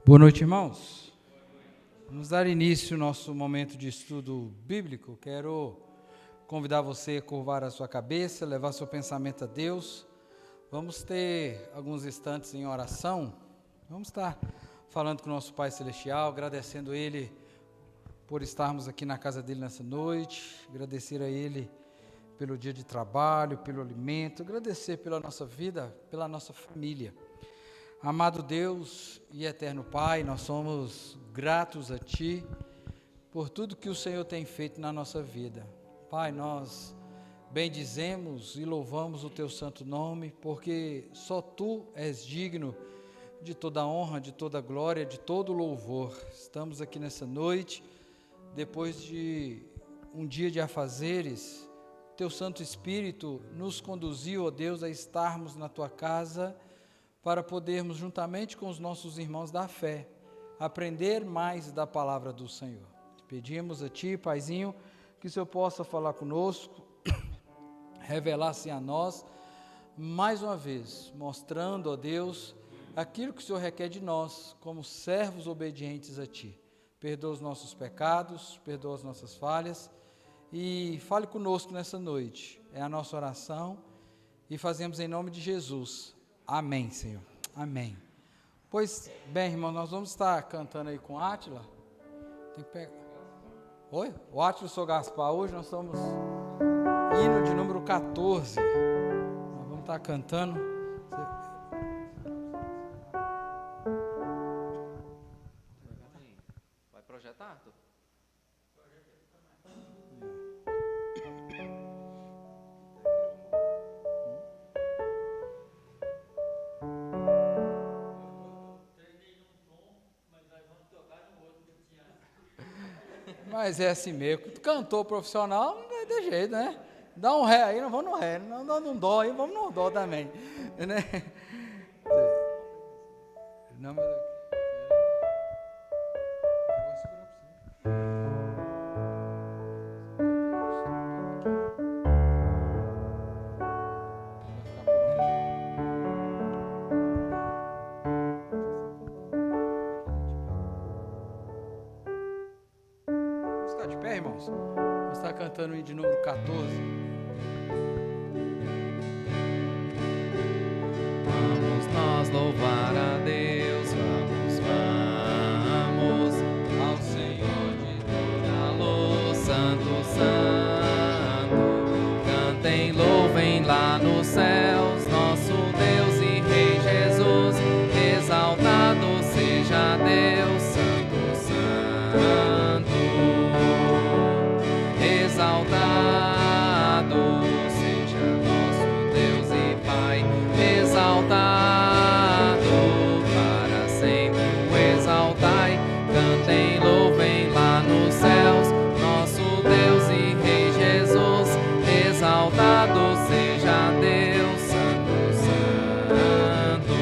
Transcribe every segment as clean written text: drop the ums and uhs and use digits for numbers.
Boa noite, irmãos. Vamos dar início ao nosso momento de estudo bíblico. Quero convidar você a curvar a sua cabeça, levar seu pensamento a Deus. Vamos ter alguns instantes em oração. Vamos estar falando com o nosso Pai Celestial, agradecendo Ele por estarmos aqui na casa dEle nessa noite, agradecer a Ele pelo dia de trabalho, pelo alimento, agradecer pela nossa vida, pela nossa família. Amado Deus e eterno Pai, nós somos gratos a Ti por tudo que o Senhor tem feito na nossa vida. Pai, nós bendizemos e louvamos o Teu santo nome, porque só Tu és digno de toda honra, de toda glória, de todo louvor. Estamos aqui nessa noite, depois de um dia de afazeres, Teu Santo Espírito nos conduziu, ó Deus, a estarmos na Tua casa, para podermos, juntamente com os nossos irmãos da fé, aprender mais da palavra do Senhor. Pedimos a Ti, Paizinho, que o Senhor possa falar conosco, revelar-se a nós, mais uma vez, mostrando, ó Deus, aquilo que o Senhor requer de nós, como servos obedientes a Ti. Perdoa os nossos pecados, perdoa as nossas falhas, e fale conosco nessa noite. É a nossa oração, e fazemos em nome de Jesus. Amém, Senhor. Amém. Pois bem, irmão, nós vamos estar cantando aí com Átila. Tem que pegar. Oi? O Átila e o Sr. Gaspar. Hoje nós estamos hino de número 14. Nós vamos estar cantando. Vai projetar, Arthur? Mas é assim mesmo, cantor profissional não vai ter jeito, né? Dá um ré aí, não vamos no ré, não dá um dó aí, vamos no dó também, né? Não, mas eu vou segurar para você. De pé, irmãos, vamos estar cantando o de número 14. Vamos nós louvar a Deus, vamos ao Senhor de toda luz, Santo, Santo. Cantem, louvem lá nos céus, nosso Deus e Rei Jesus. Exaltado seja Deus, Santo, Santo. Exaltado seja nosso Deus e Pai, exaltado para sempre o exaltai. Cantem, louvem lá nos céus, nosso Deus e Rei Jesus. Exaltado seja Deus, Santo, Santo.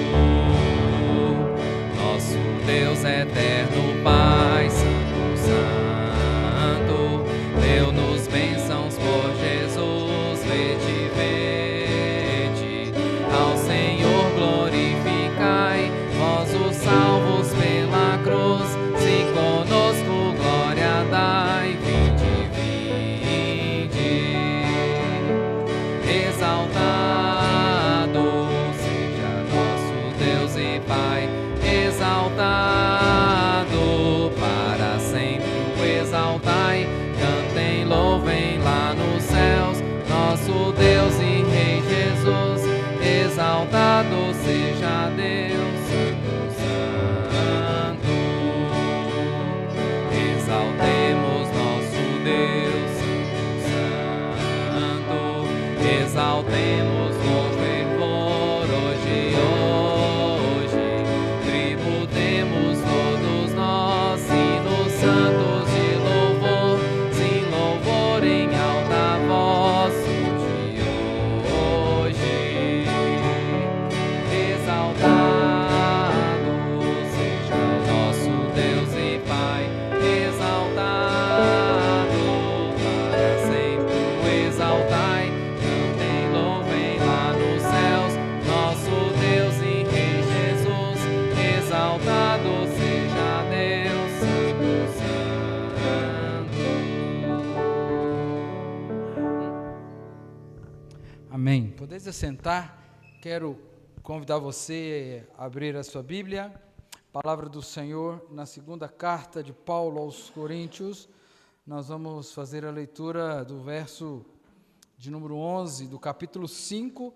Nosso Deus eterno Pai, Santo, Santo. Deu-nos bênçãos por Jesus, vede, vede, ao Senhor glorificai, vós os salvos pela cruz, se conosco glória dai, vinde, vinde, exaltado seja nosso Deus e Pai, exaltado Pai. Desde sentar, quero convidar você a abrir a sua Bíblia, Palavra do Senhor, na segunda carta de Paulo aos Coríntios. Nós vamos fazer a leitura do verso de número 11, do capítulo 5,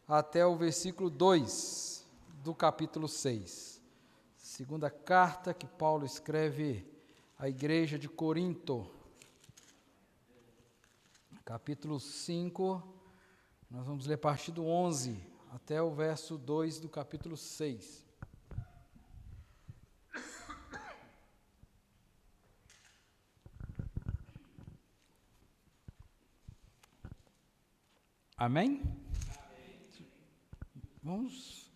até o versículo 2, do capítulo 6. Segunda carta que Paulo escreve à igreja de Corinto, capítulo 5, nós vamos ler a partir do 11 até o verso 2 do capítulo 6. Amém? Vamos.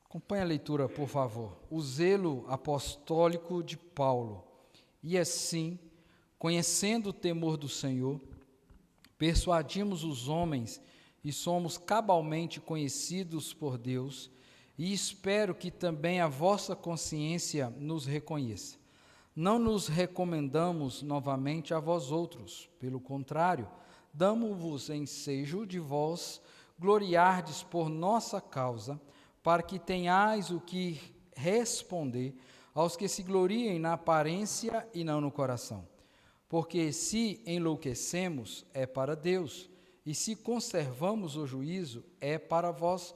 Acompanhe a leitura, por favor. O zelo apostólico de Paulo. E assim, conhecendo o temor do Senhor, persuadimos os homens e somos cabalmente conhecidos por Deus, e espero que também a vossa consciência nos reconheça. Não nos recomendamos novamente a vós outros, pelo contrário, damo-vos ensejo de vós gloriardes por nossa causa, para que tenhais o que responder aos que se gloriem na aparência e não no coração. Porque se enlouquecemos, é para Deus, e se conservamos o juízo, é para vós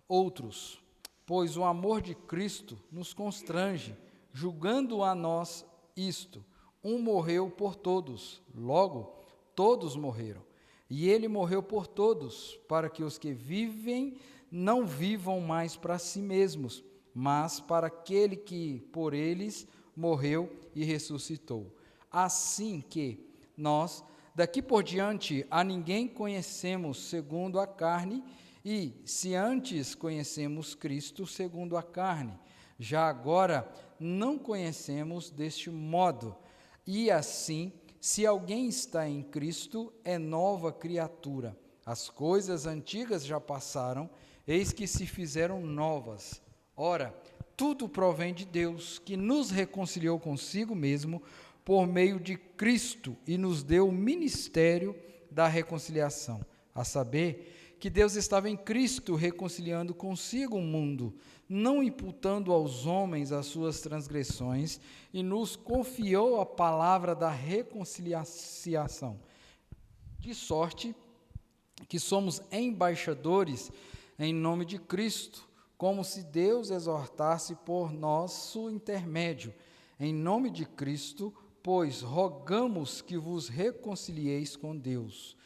outros. Pois o amor de Cristo nos constrange, julgando a nós isto: um morreu por todos, logo todos morreram. E ele morreu por todos, para que os que vivem não vivam mais para si mesmos, mas para aquele que por eles morreu e ressuscitou. Assim que nós, daqui por diante, a ninguém conhecemos segundo a carne, e se antes conhecemos Cristo segundo a carne, já agora não conhecemos deste modo. E assim, se alguém está em Cristo, é nova criatura. As coisas antigas já passaram, eis que se fizeram novas. Ora, tudo provém de Deus, que nos reconciliou consigo mesmo, por meio de Cristo, e nos deu o ministério da reconciliação, a saber, que Deus estava em Cristo reconciliando consigo o mundo, não imputando aos homens as suas transgressões, e nos confiou a palavra da reconciliação, de sorte que somos embaixadores em nome de Cristo, como se Deus exortasse por nosso intermédio. Em nome de Cristo, pois rogamos que vos reconcilieis com Deus.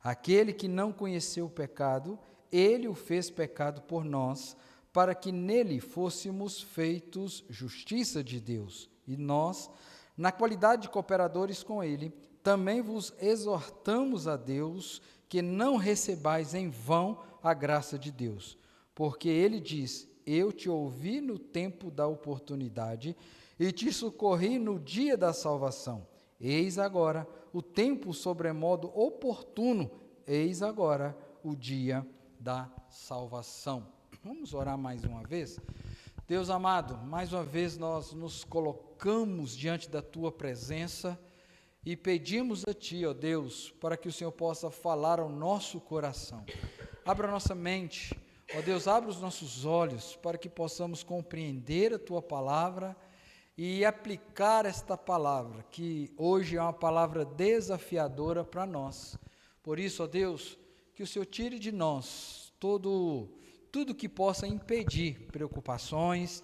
Aquele que não conheceu o pecado, ele o fez pecado por nós, para que nele fôssemos feitos justiça de Deus. E nós, na qualidade de cooperadores com ele, também vos exortamos a Deus, que não recebais em vão a graça de Deus. Porque ele diz: eu te ouvi no tempo da oportunidade, e te socorri no dia da salvação. Eis agora o tempo sobremodo oportuno, eis agora o dia da salvação. Vamos orar mais uma vez? Deus amado, mais uma vez nós nos colocamos diante da Tua presença e pedimos a Ti, ó Deus, para que o Senhor possa falar ao nosso coração. Abra a nossa mente, ó Deus, abra os nossos olhos para que possamos compreender a Tua palavra e aplicar esta palavra, que hoje é uma palavra desafiadora para nós. Por isso, ó Deus, que o Senhor tire de nós tudo que possa impedir preocupações,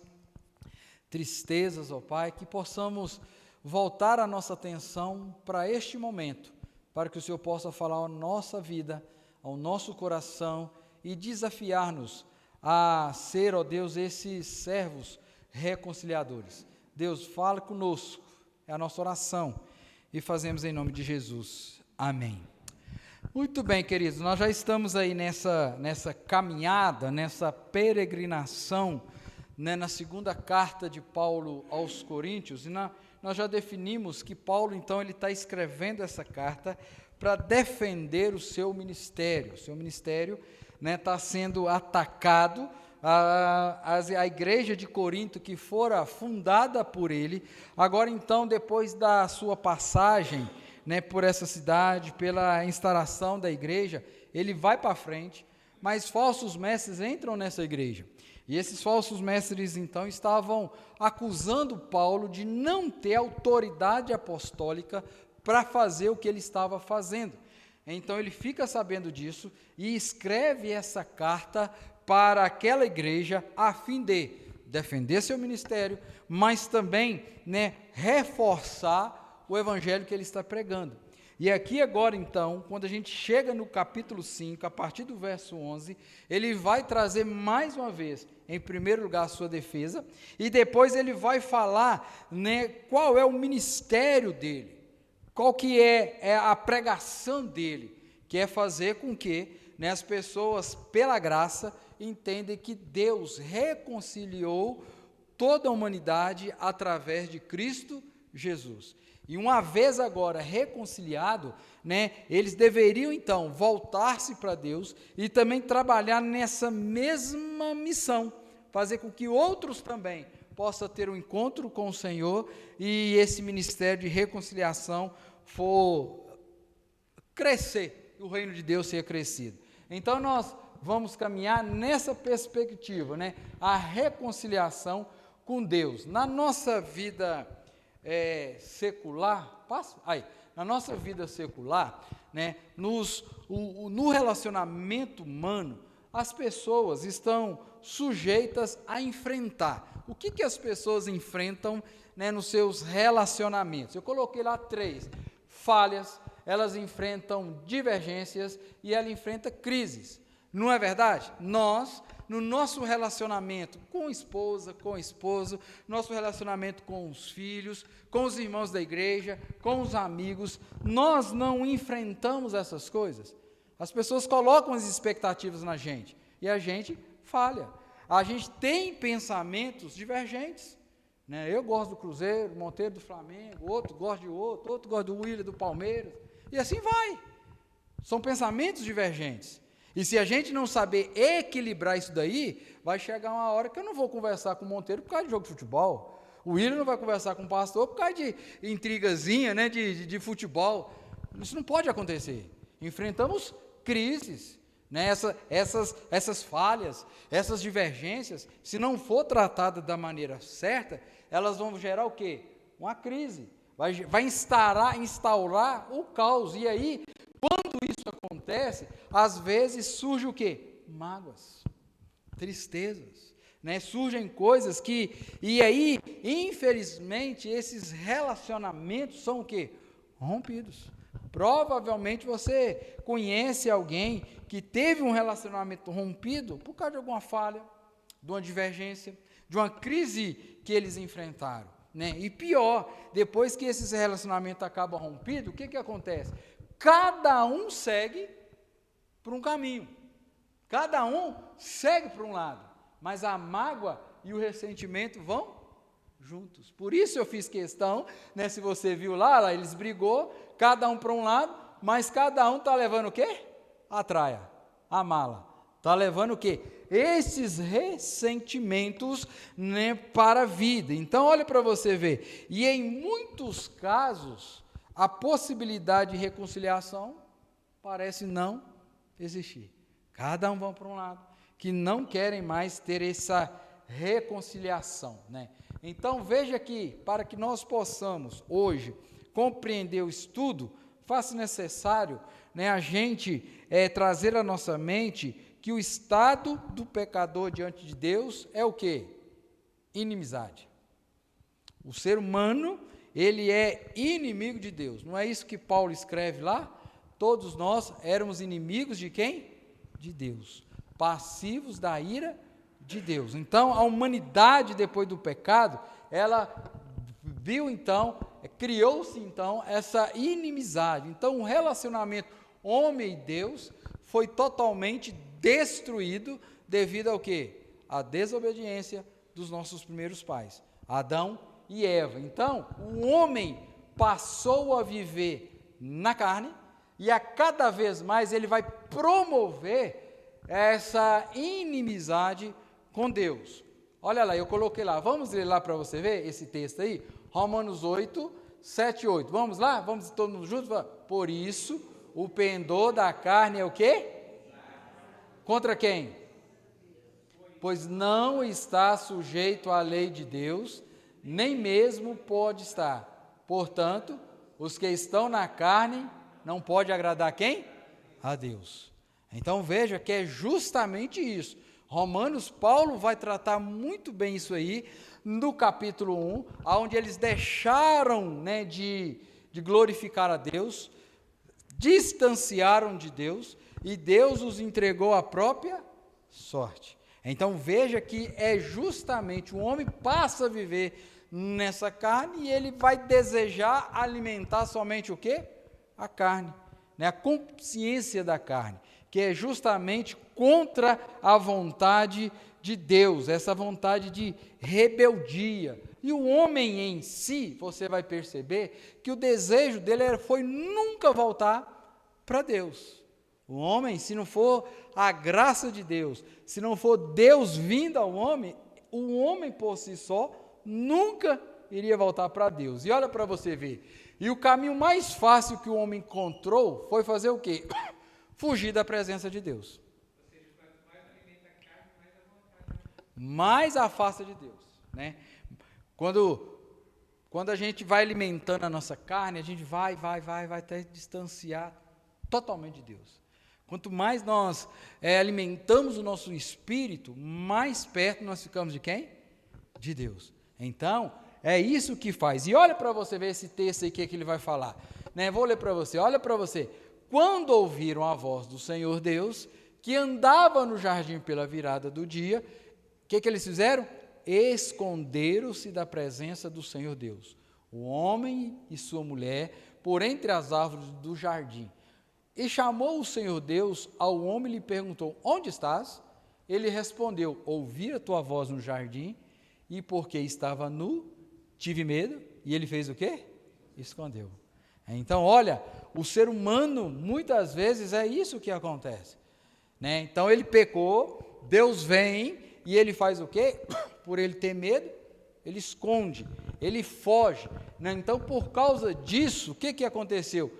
tristezas, ó Pai, que possamos voltar a nossa atenção para este momento, para que o Senhor possa falar à nossa vida, ao nosso coração e desafiar-nos a ser, ó Deus, esses servos reconciliadores. Deus, fala conosco, é a nossa oração, e fazemos em nome de Jesus. Amém. Muito bem, queridos, nós já estamos aí nessa caminhada, nessa peregrinação, né, na segunda carta de Paulo aos Coríntios, e nós já definimos que Paulo, então, ele está escrevendo essa carta para defender o seu ministério. O seu ministério está sendo atacado. A igreja de Corinto, que fora fundada por ele, agora então, depois da sua passagem né, por essa cidade, pela instalação da igreja, ele vai para frente, mas falsos mestres entram nessa igreja. E esses falsos mestres, então, estavam acusando Paulo de não ter autoridade apostólica para fazer o que ele estava fazendo. Então, ele fica sabendo disso e escreve essa carta para aquela igreja a fim de defender seu ministério, mas também, né, reforçar o evangelho que ele está pregando. E aqui agora, então, quando a gente chega no capítulo 5, a partir do verso 11, ele vai trazer mais uma vez, em primeiro lugar, a sua defesa, e depois ele vai falar, né, qual é o ministério dele, qual que é a pregação dele, que é fazer com que, né, as pessoas, pela graça, entendem que Deus reconciliou toda a humanidade através de Cristo Jesus. E uma vez agora reconciliado, né, eles deveriam então voltar-se para Deus e também trabalhar nessa mesma missão, fazer com que outros também possam ter um encontro com o Senhor e esse ministério de reconciliação for crescer, o reino de Deus ser crescido. Então nós vamos caminhar nessa perspectiva, né, a reconciliação com Deus. Na nossa vida secular, na nossa vida secular, né, no relacionamento humano, as pessoas estão sujeitas a enfrentar. O que as pessoas enfrentam, né, nos seus relacionamentos? Eu coloquei lá 3: falhas, elas enfrentam divergências e ela enfrenta crises. Não é verdade? Nós, no nosso relacionamento com a esposa, com o esposo, nosso relacionamento com os filhos, com os irmãos da igreja, com os amigos, nós não enfrentamos essas coisas. As pessoas colocam as expectativas na gente e a gente falha. A gente tem pensamentos divergentes, né? Eu gosto do Cruzeiro, Monteiro do Flamengo, outro gosta de outro gosta do Willian do Palmeiras, e assim vai. São pensamentos divergentes. E se a gente não saber equilibrar isso daí, vai chegar uma hora que eu não vou conversar com o Monteiro por causa de jogo de futebol. O Willian não vai conversar com o pastor por causa de intrigazinha, né, de futebol. Isso não pode acontecer. Enfrentamos crises, né, essas falhas, essas divergências, se não for tratada da maneira certa, elas vão gerar o quê? Uma crise. Vai instaurar o caos. E aí, quando isso acontece, às vezes surge o quê? Mágoas, tristezas, né? Surgem coisas que, e aí, infelizmente, esses relacionamentos são o quê? Rompidos. Provavelmente você conhece alguém que teve um relacionamento rompido por causa de alguma falha, de uma divergência, de uma crise que eles enfrentaram, né? E pior, depois que esse relacionamento acaba rompido, o que acontece? Cada um segue por um caminho, cada um segue para um lado, mas a mágoa e o ressentimento vão juntos. Por isso eu fiz questão, né, se você viu lá, eles brigou, cada um para um lado, mas cada um está levando o quê? A traia, a mala. Está levando o quê? Esses ressentimentos, né, para a vida. Então, olha para você ver. E em muitos casos, a possibilidade de reconciliação parece não existir. Cada um vai para um lado, que não querem mais ter essa reconciliação, né? Então, veja que, para que nós possamos, hoje, compreender o estudo, faz necessário, né, a gente trazer à nossa mente que o estado do pecador diante de Deus é o quê? Inimizade. O ser humano, ele é inimigo de Deus. Não é isso que Paulo escreve lá? Todos nós éramos inimigos de quem? De Deus. Passivos da ira de Deus. Então, a humanidade, depois do pecado, ela viu então, criou-se então essa inimizade. Então, o relacionamento homem e Deus foi totalmente destruído devido ao quê? A desobediência dos nossos primeiros pais, Adão e Eva. Então, o homem passou a viver na carne e a cada vez mais ele vai promover essa inimizade com Deus. Olha lá, eu coloquei lá, vamos ler lá para você ver esse texto aí? Romanos 8, 7 e 8. Vamos lá? Vamos todo mundo juntos? Por isso, o pendor da carne é o quê? Contra quem? Pois não está sujeito à lei de Deus, nem mesmo pode estar. Portanto, os que estão na carne não pode agradar quem? A Deus. Então veja que é justamente isso. Romanos, Paulo vai tratar muito bem isso aí, no capítulo 1, onde eles deixaram de glorificar a Deus, distanciaram de Deus, e Deus os entregou à própria sorte. Então veja que é justamente o homem passa a viver nessa carne e ele vai desejar alimentar somente o quê? A carne, a consciência da carne, que é justamente contra a vontade de Deus, essa vontade de rebeldia. E o homem em si, você vai perceber que o desejo dele foi nunca voltar para Deus. O homem, se não for a graça de Deus, se não for Deus vindo ao homem, o homem por si só nunca iria voltar para Deus. E olha para você ver. E o caminho mais fácil que o homem encontrou foi fazer o quê? Fugir da presença de Deus. Mais afasta de Deus, né? Quando a gente vai alimentando a nossa carne, a gente vai até distanciar totalmente de Deus. Quanto mais nós alimentamos o nosso espírito, mais perto nós ficamos de quem? De Deus. Então, é isso que faz. E olha para você ver esse texto aí que ele vai falar. Vou ler para você, olha para você. Quando ouviram a voz do Senhor Deus, que andava no jardim pela virada do dia, o que eles fizeram? Esconderam-se da presença do Senhor Deus, o homem e sua mulher, por entre as árvores do jardim. E chamou o Senhor Deus ao homem e lhe perguntou, onde estás? Ele respondeu, ouvi a tua voz no jardim, e porque estava nu, tive medo, e ele fez o quê? Escondeu. Então, olha, o ser humano, muitas vezes, é isso que acontece. Então, ele pecou, Deus vem, e ele faz o quê? Por ele ter medo, ele esconde, ele foge. Então, por causa disso, o que aconteceu?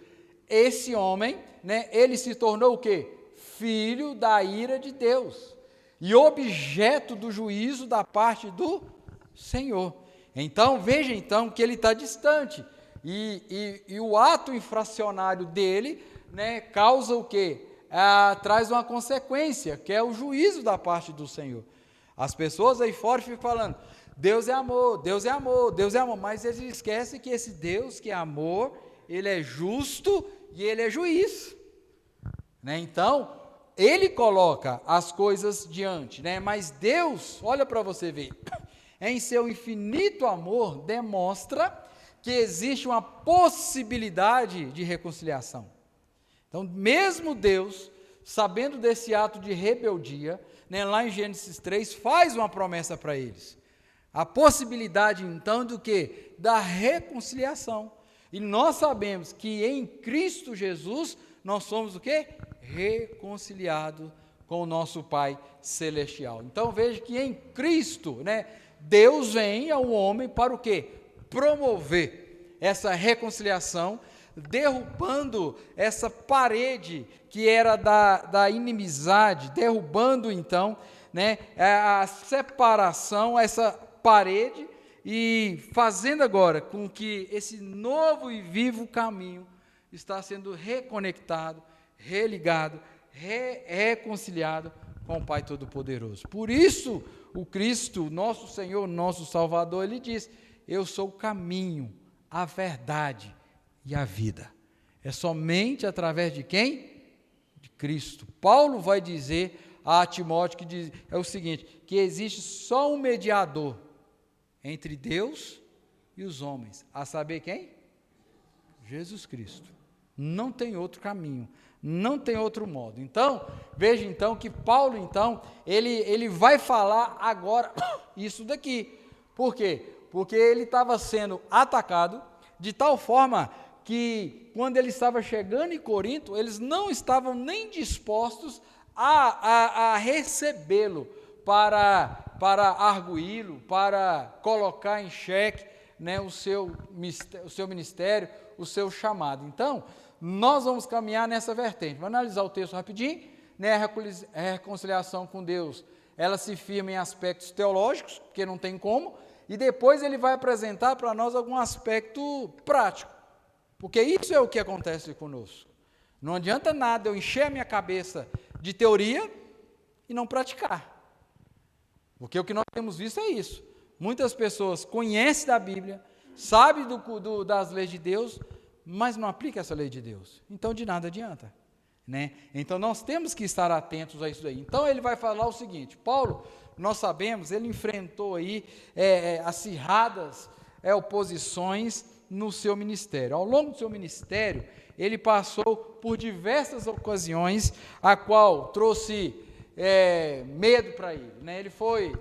Esse homem, ele se tornou o quê? Filho da ira de Deus, e objeto do juízo da parte do Senhor. Então, veja então que ele está distante, e o ato infracionário dele, causa o quê? Traz uma consequência, que é o juízo da parte do Senhor. As pessoas aí fora ficam falando, Deus é amor, Deus é amor, Deus é amor, mas eles esquecem que esse Deus que é amor, ele é justo e ele é juiz. Então, ele coloca as coisas diante, mas Deus, olha para você ver, em seu infinito amor, demonstra que existe uma possibilidade de reconciliação. Então, mesmo Deus, sabendo desse ato de rebeldia, lá em Gênesis 3, faz uma promessa para eles. A possibilidade, então, do quê? Da reconciliação. E nós sabemos que em Cristo Jesus, nós somos o quê? Reconciliados com o nosso Pai Celestial. Então, veja que em Cristo, Deus vem ao homem para o quê? Promover essa reconciliação, derrubando essa parede que era da inimizade, derrubando então a separação, essa parede, e fazendo agora com que esse novo e vivo caminho está sendo reconectado, religado, reconciliado com o Pai Todo-Poderoso. Por isso, o Cristo, nosso Senhor, nosso Salvador, ele diz, eu sou o caminho, a verdade e a vida. É somente através de quem? De Cristo. Paulo vai dizer a Timóteo que diz, é o seguinte, que existe só um mediador entre Deus e os homens, a saber quem? Jesus Cristo. Não tem outro caminho, não tem outro modo. Então, veja então que Paulo, então, ele vai falar agora isso daqui. Por quê? Porque ele estava sendo atacado de tal forma que, quando ele estava chegando em Corinto, eles não estavam nem dispostos a recebê-lo para arguí-lo, para colocar em xeque né, o seu ministério, o seu chamado. Então, nós vamos caminhar nessa vertente. Vamos analisar o texto rapidinho, né, a reconciliação com Deus, ela se firma em aspectos teológicos, porque não tem como, e depois ele vai apresentar para nós algum aspecto prático, porque isso é o que acontece conosco. Não adianta nada eu encher a minha cabeça de teoria e não praticar, porque o que nós temos visto é isso. Muitas pessoas conhecem da Bíblia, sabem das leis de Deus, mas não aplicam essa lei de Deus, então de nada adianta, né? Então nós temos que estar atentos a isso daí. Então ele vai falar o seguinte: Paulo, nós sabemos, ele enfrentou aí acirradas oposições no seu ministério. Ao longo do seu ministério, ele passou por diversas ocasiões, a qual trouxe medo para ele, né? Ele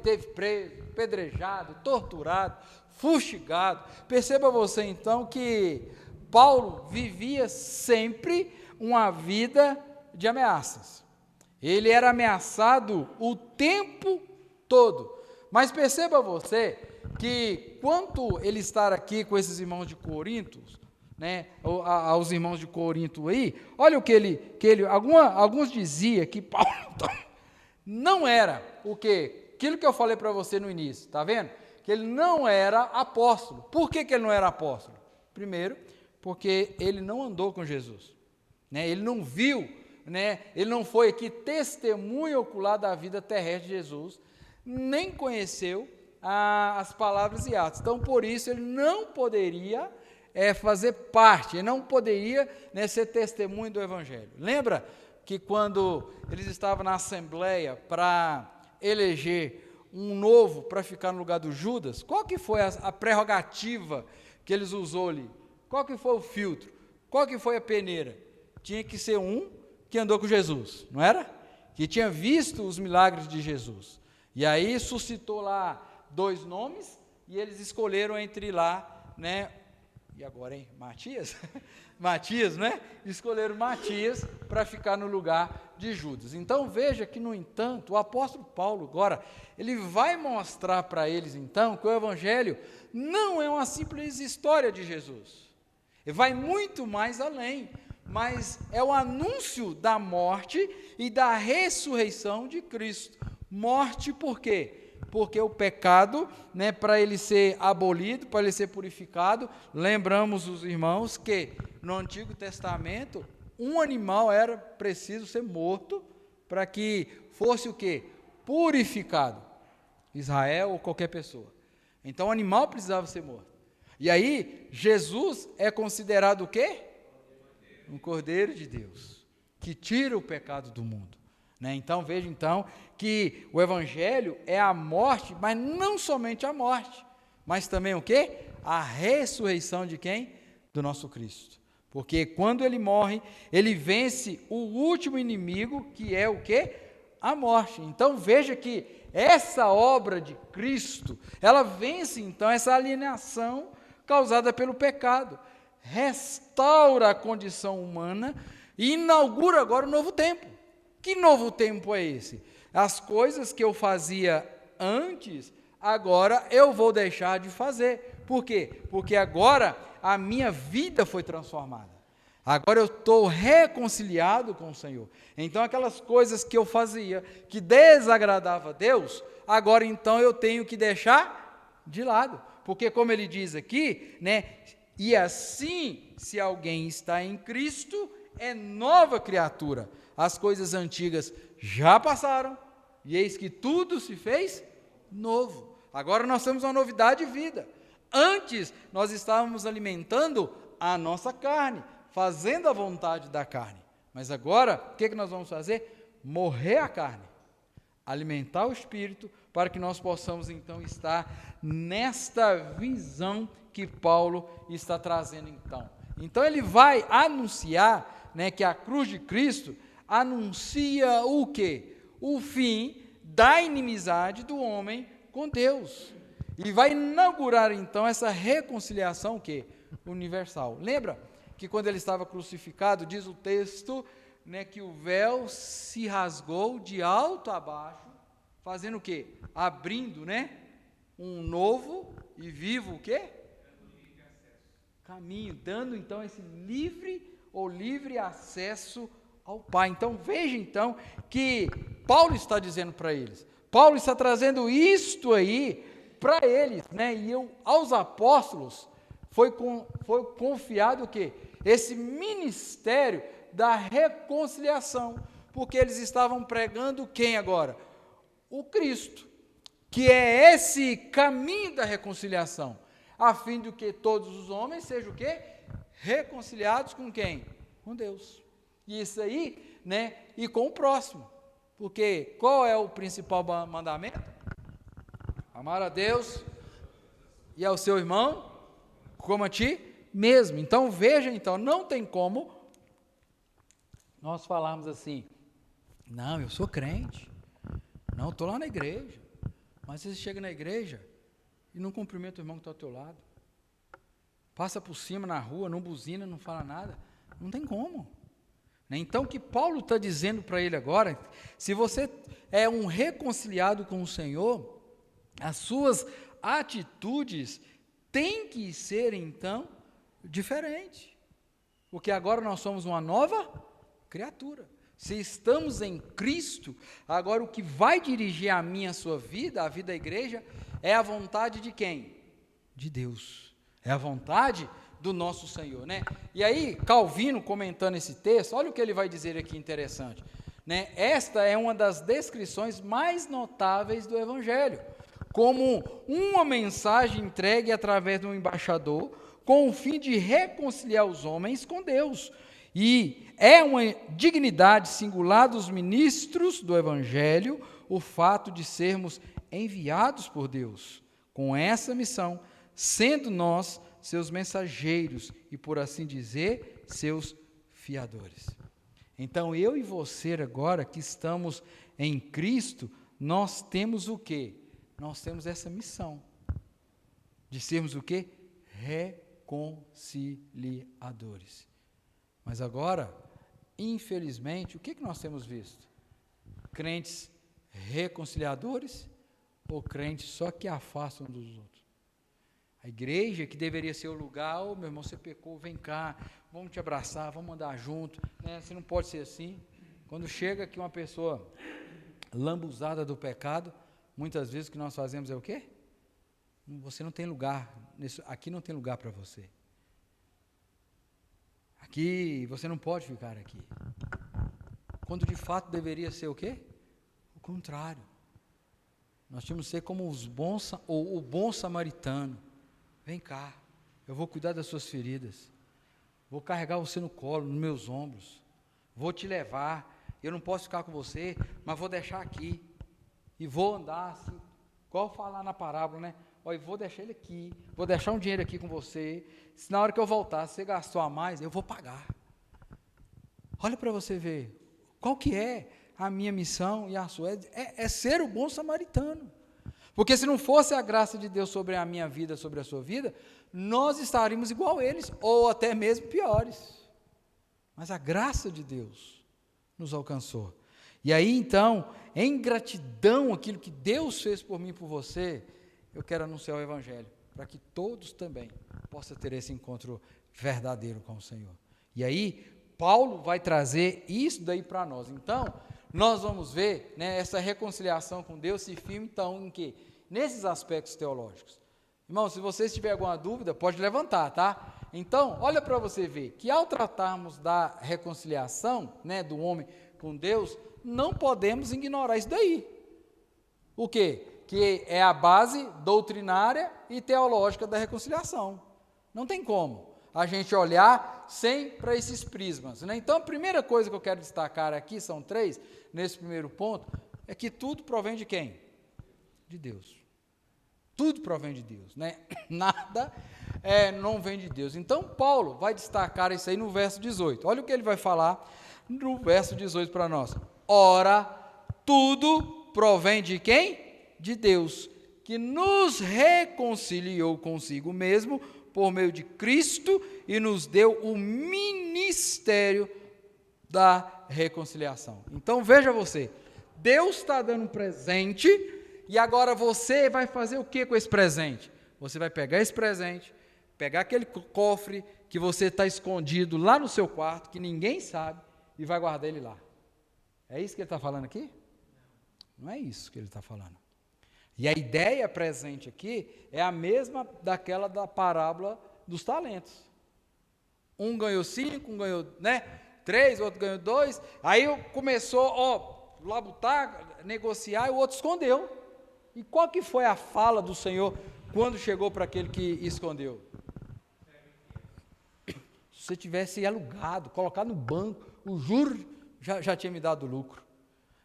teve preso, apedrejado, torturado, fustigado. Perceba você então que Paulo vivia sempre uma vida de ameaças. Ele era ameaçado o tempo todo. Mas perceba você que quanto ele estar aqui com esses irmãos de Corinto, né, aos irmãos de Corinto aí, olha o que ele alguns diziam que Paulo não era o quê? Aquilo que eu falei para você no início, está vendo? Que ele não era apóstolo. Por que ele não era apóstolo? Primeiro, porque ele não andou com Jesus, né? Ele não viu, né? Ele não foi aqui testemunha ocular da vida terrestre de Jesus, nem conheceu as palavras e atos. Então, por isso, ele não poderia fazer parte, ele não poderia, né, ser testemunho do Evangelho. Lembra que quando eles estavam na assembleia para eleger um novo para ficar no lugar do Judas, qual que foi a prerrogativa que eles usou ali? Qual que foi o filtro? Qual que foi a peneira? Tinha que ser um que andou com Jesus, não era? Que tinha visto os milagres de Jesus. E aí suscitou lá 2 nomes, e eles escolheram entre lá, né? E agora, hein? Matias? Matias, né? Escolheram Matias para ficar no lugar de Judas. Então veja que, no entanto, o apóstolo Paulo agora, ele vai mostrar para eles então que o Evangelho não é uma simples história de Jesus. Ele vai muito mais além, mas é o anúncio da morte e da ressurreição de Cristo. Morte por quê? Porque o pecado, né, para ele ser abolido, para ele ser purificado, lembramos os irmãos que no Antigo Testamento um animal era preciso ser morto para que fosse o quê? Purificado. Israel ou qualquer pessoa. Então o animal precisava ser morto. E aí Jesus é considerado o quê? Um Cordeiro de Deus, que tira o pecado do mundo. Né? Então veja então que o Evangelho é a morte, mas não somente a morte, mas também o quê? A ressurreição de quem? Do nosso Cristo. Porque quando ele morre, ele vence o último inimigo, que é o quê? A morte. Então veja que essa obra de Cristo, ela vence então essa alienação causada pelo pecado, restaura a condição humana e inaugura agora um novo tempo. Que novo tempo é esse? As coisas que eu fazia antes, agora eu vou deixar de fazer. Por quê? Porque agora a minha vida foi transformada. Agora eu estou reconciliado com o Senhor. Então aquelas coisas que eu fazia, que desagradava a Deus, agora então eu tenho que deixar de lado. Porque como ele diz aqui, né? E assim, se alguém está em Cristo, é nova criatura. As coisas antigas já passaram, e eis que tudo se fez novo. Agora nós temos uma novidade de vida. Antes, nós estávamos alimentando a nossa carne, fazendo a vontade da carne. Mas agora, o que nós vamos fazer? Morrer a carne, alimentar o espírito, para que nós possamos então estar nesta visão que Paulo está trazendo então. Então ele vai anunciar, né, que a cruz de Cristo anuncia o quê? O fim da inimizade do homem com Deus. E vai inaugurar então essa reconciliação o quê? Universal. Lembra que quando ele estava crucificado, diz o texto, né, que o véu se rasgou de alto a baixo, fazendo o quê? Abrindo, né, um novo e vivo o quê? caminho, dando então esse livre acesso ao Pai. Então veja então que Paulo está dizendo para eles, Paulo está trazendo isto aí para eles, né? E aos apóstolos foi confiado o quê? Esse ministério da reconciliação, porque eles estavam pregando quem agora? O Cristo, que é esse caminho da reconciliação, a fim de que todos os homens sejam o quê? Reconciliados com quem? Com Deus. E isso aí, né? E com o próximo. Porque qual é o principal mandamento? Amar a Deus e ao seu irmão como a ti mesmo. Então veja, então, não tem como nós falarmos assim, não, eu sou crente, não, estou lá na igreja, mas você chega na igreja e não cumprimenta o irmão que está ao teu lado, passa por cima na rua, não buzina, não fala nada, não tem como. Então o que Paulo está dizendo para ele agora, se você é um reconciliado com o Senhor, as suas atitudes têm que ser então diferentes, porque agora nós somos uma nova criatura. Se estamos em Cristo, agora o que vai dirigir a minha, a sua vida, a vida da igreja, é a vontade de quem? De Deus. É a vontade do nosso Senhor, né? E aí, Calvino, comentando esse texto, olha o que ele vai dizer aqui interessante, né? Esta é uma das descrições mais notáveis do Evangelho, como uma mensagem entregue através de um embaixador, com o fim de reconciliar os homens com Deus. E é uma dignidade singular dos ministros do Evangelho o fato de sermos enviados por Deus com essa missão, sendo nós seus mensageiros e, por assim dizer, seus fiadores. Então, eu e você agora que estamos em Cristo, nós temos o quê? Nós temos essa missão de sermos o quê? Reconciliadores. Mas agora, infelizmente, o que nós temos visto? Crentes reconciliadores ou crentes só que afastam um dos outros? A igreja que deveria ser o lugar, meu irmão, você pecou, vem cá, vamos te abraçar, vamos andar junto, né? Você não pode ser assim. Quando chega aqui uma pessoa lambuzada do pecado, muitas vezes o que nós fazemos é o quê? Você não tem lugar, aqui não tem lugar para você. Aqui, você não pode ficar aqui. Quando de fato deveria ser o quê? O contrário. Nós tínhamos que ser como o bom samaritano. Vem cá, eu vou cuidar das suas feridas. Vou carregar você no colo, nos meus ombros. Vou te levar. Eu não posso ficar com você, mas vou deixar aqui. E vou andar assim, igual falar na parábola, né? Olha, vou deixar ele aqui, vou deixar um dinheiro aqui com você, se na hora que eu voltar, se você gastou a mais, eu vou pagar. Olha para você ver, qual que é a minha missão e a sua? É ser o bom samaritano. Porque se não fosse a graça de Deus sobre a minha vida, sobre a sua vida, nós estaríamos igual a eles, ou até mesmo piores. Mas a graça de Deus nos alcançou. E aí então, em gratidão àquilo que Deus fez por mim e por você, eu quero anunciar o Evangelho, para que todos também possam ter esse encontro verdadeiro com o Senhor. E aí, Paulo vai trazer isso daí para nós. Então, nós vamos ver, né, essa reconciliação com Deus se firma, então, em quê? Nesses aspectos teológicos. Irmão, se vocês tiverem alguma dúvida, pode levantar, tá? Então, olha para você ver, que ao tratarmos da reconciliação, né, do homem com Deus, não podemos ignorar isso daí. O quê? Que é a base doutrinária e teológica da reconciliação. Não tem como a gente olhar sem para esses prismas, né? Então, a primeira coisa que eu quero destacar aqui, são 3, nesse primeiro ponto, é que tudo provém de quem? De Deus. Tudo provém de Deus, né? Nada não vem de Deus. Então, Paulo vai destacar isso aí no verso 18. Olha o que ele vai falar no verso 18 para nós. Ora, tudo provém de quem? De Deus, que nos reconciliou consigo mesmo por meio de Cristo e nos deu o ministério da reconciliação. Então veja você, Deus está dando um presente e agora você vai fazer o que com esse presente? Você vai pegar esse presente, pegar aquele cofre que você está escondido lá no seu quarto, que ninguém sabe, e vai guardar ele lá. É isso que ele está falando aqui? Não é isso que ele está falando. E a ideia presente aqui é a mesma daquela da parábola dos talentos. Um ganhou 5, um ganhou 3, o outro ganhou 2. Aí começou, labutar, negociar, e o outro escondeu. E qual que foi a fala do Senhor quando chegou para aquele que escondeu? Se você tivesse alugado, colocado no banco, o juro já tinha me dado lucro.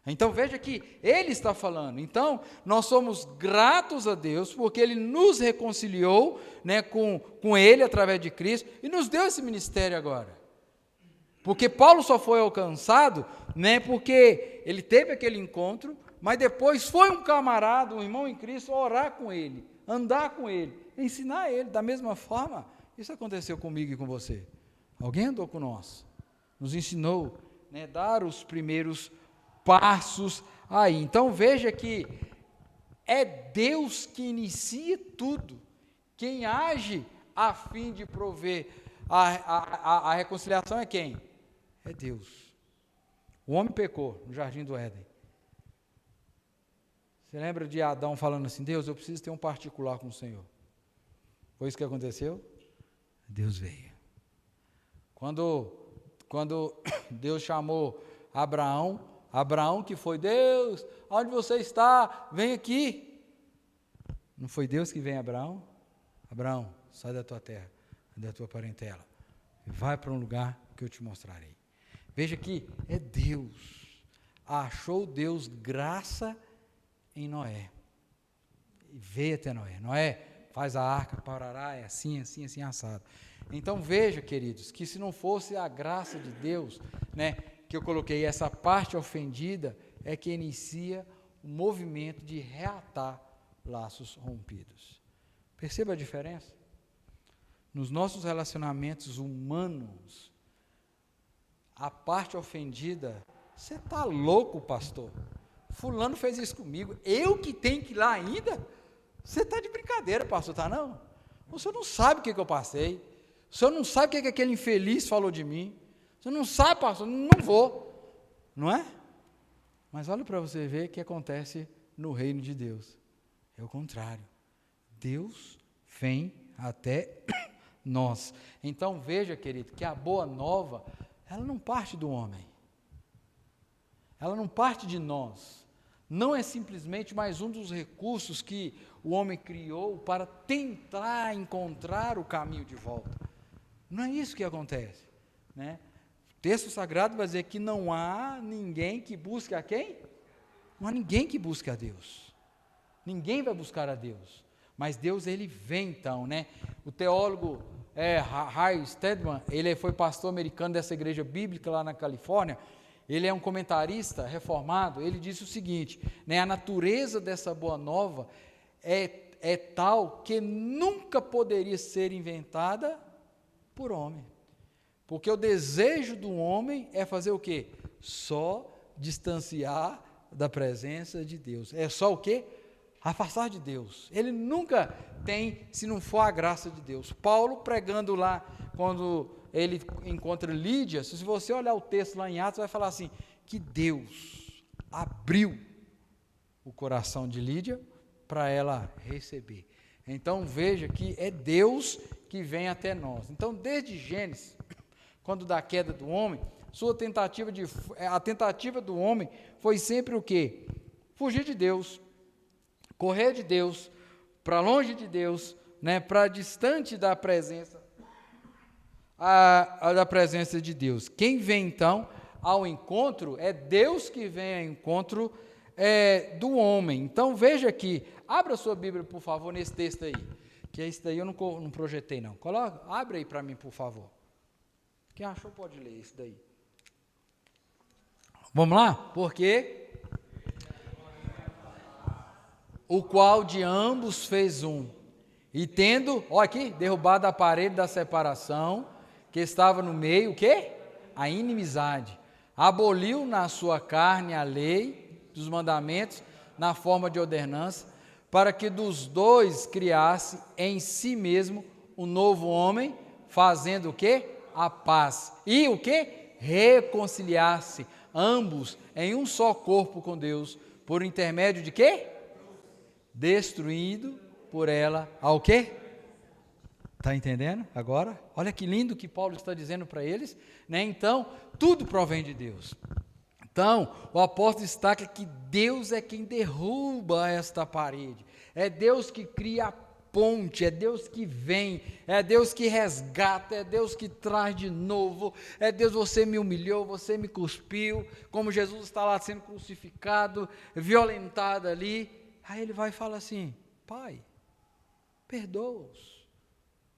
Então veja que ele está falando. Então nós somos gratos a Deus porque ele nos reconciliou, com ele através de Cristo e nos deu esse ministério agora. Porque Paulo só foi alcançado, porque ele teve aquele encontro, mas depois foi um camarada, um irmão em Cristo, orar com ele, andar com ele, ensinar ele. Da mesma forma, isso aconteceu comigo e com você. Alguém andou com nós, nos ensinou, dar os primeiros passos aí. Então veja que é Deus que inicia tudo, quem age a fim de prover a reconciliação é quem? É Deus. O homem pecou no jardim do Éden. Você lembra de Adão falando assim: Deus, eu preciso ter um particular com o Senhor. Foi isso que aconteceu? Deus veio. Quando Deus chamou Abraão, que foi: Deus, onde você está? Vem aqui. Não foi Deus que vem a Abraão? Abraão, sai da tua terra, da tua parentela, vai para um lugar que eu te mostrarei. Veja que é Deus. Achou Deus graça em Noé. E veio até Noé. Noé, faz a arca, parará, é assim, assim, assim, assado. Então veja, queridos, que se não fosse a graça de Deus, que eu coloquei essa parte ofendida, é que inicia o movimento de reatar laços rompidos. Perceba a diferença? Nos nossos relacionamentos humanos, a parte ofendida: você está louco, pastor? Fulano fez isso comigo, eu que tenho que ir lá ainda? Você está de brincadeira, pastor, está não? O senhor não sabe o que eu passei, o senhor não sabe o que aquele infeliz falou de mim, o senhor não sabe, pastor, não vou, não é? Mas olha para você ver o que acontece no reino de Deus. É o contrário. Deus vem até nós. Então veja, querido, que a boa nova, ela não parte do homem. Ela não parte de nós. Não é simplesmente mais um dos recursos que o homem criou para tentar encontrar o caminho de volta. Não é isso que acontece, O texto sagrado vai dizer que não há ninguém que busque a quem? Não há ninguém que busque a Deus. Ninguém vai buscar a Deus. Mas Deus, ele vem então, O teólogo Ray Stedman, ele foi pastor americano dessa igreja bíblica lá na Califórnia. Ele é um comentarista reformado. Ele disse o seguinte, a natureza dessa boa nova é tal que nunca poderia ser inventada por homem. Porque o desejo do homem é fazer o quê? Só distanciar da presença de Deus. É só o quê? Afastar de Deus. Ele nunca tem, se não for a graça de Deus. Paulo, pregando lá, quando ele encontra Lídia, se você olhar o texto lá em Atos, vai falar assim, que Deus abriu o coração de Lídia para ela receber. Então veja que é Deus que vem até nós. Então desde Gênesis, quando da queda do homem, a tentativa do homem foi sempre o quê? Fugir de Deus, correr de Deus, para longe de Deus, para distante da presença da presença de Deus. Quem vem então ao encontro é Deus que vem ao encontro do homem. Então veja aqui, abra sua Bíblia por favor nesse texto aí, que esse daí eu não projetei não. Abre aí para mim por favor. Quem achou pode ler isso daí. Vamos lá? Porque o qual de ambos fez um, e tendo, olha aqui, derrubado a parede da separação, que estava no meio, o quê? A inimizade. Aboliu na sua carne a lei dos mandamentos, na forma de ordenança, para que dos dois criasse em si mesmo um novo homem, fazendo o quê? A paz. E o quê? Reconciliar-se, ambos em um só corpo com Deus, por intermédio de quê? Destruindo por ela ao quê? Está entendendo agora? Olha que lindo que Paulo está dizendo para eles, né? Então, tudo provém de Deus. Então, o apóstolo destaca que Deus é quem derruba esta parede, é Deus que cria a ponte, é Deus que vem, é Deus que resgata, é Deus que traz de novo, é Deus, você me humilhou, você me cuspiu, como Jesus está lá sendo crucificado, violentado ali, aí ele vai e fala assim, Pai, perdoa-os,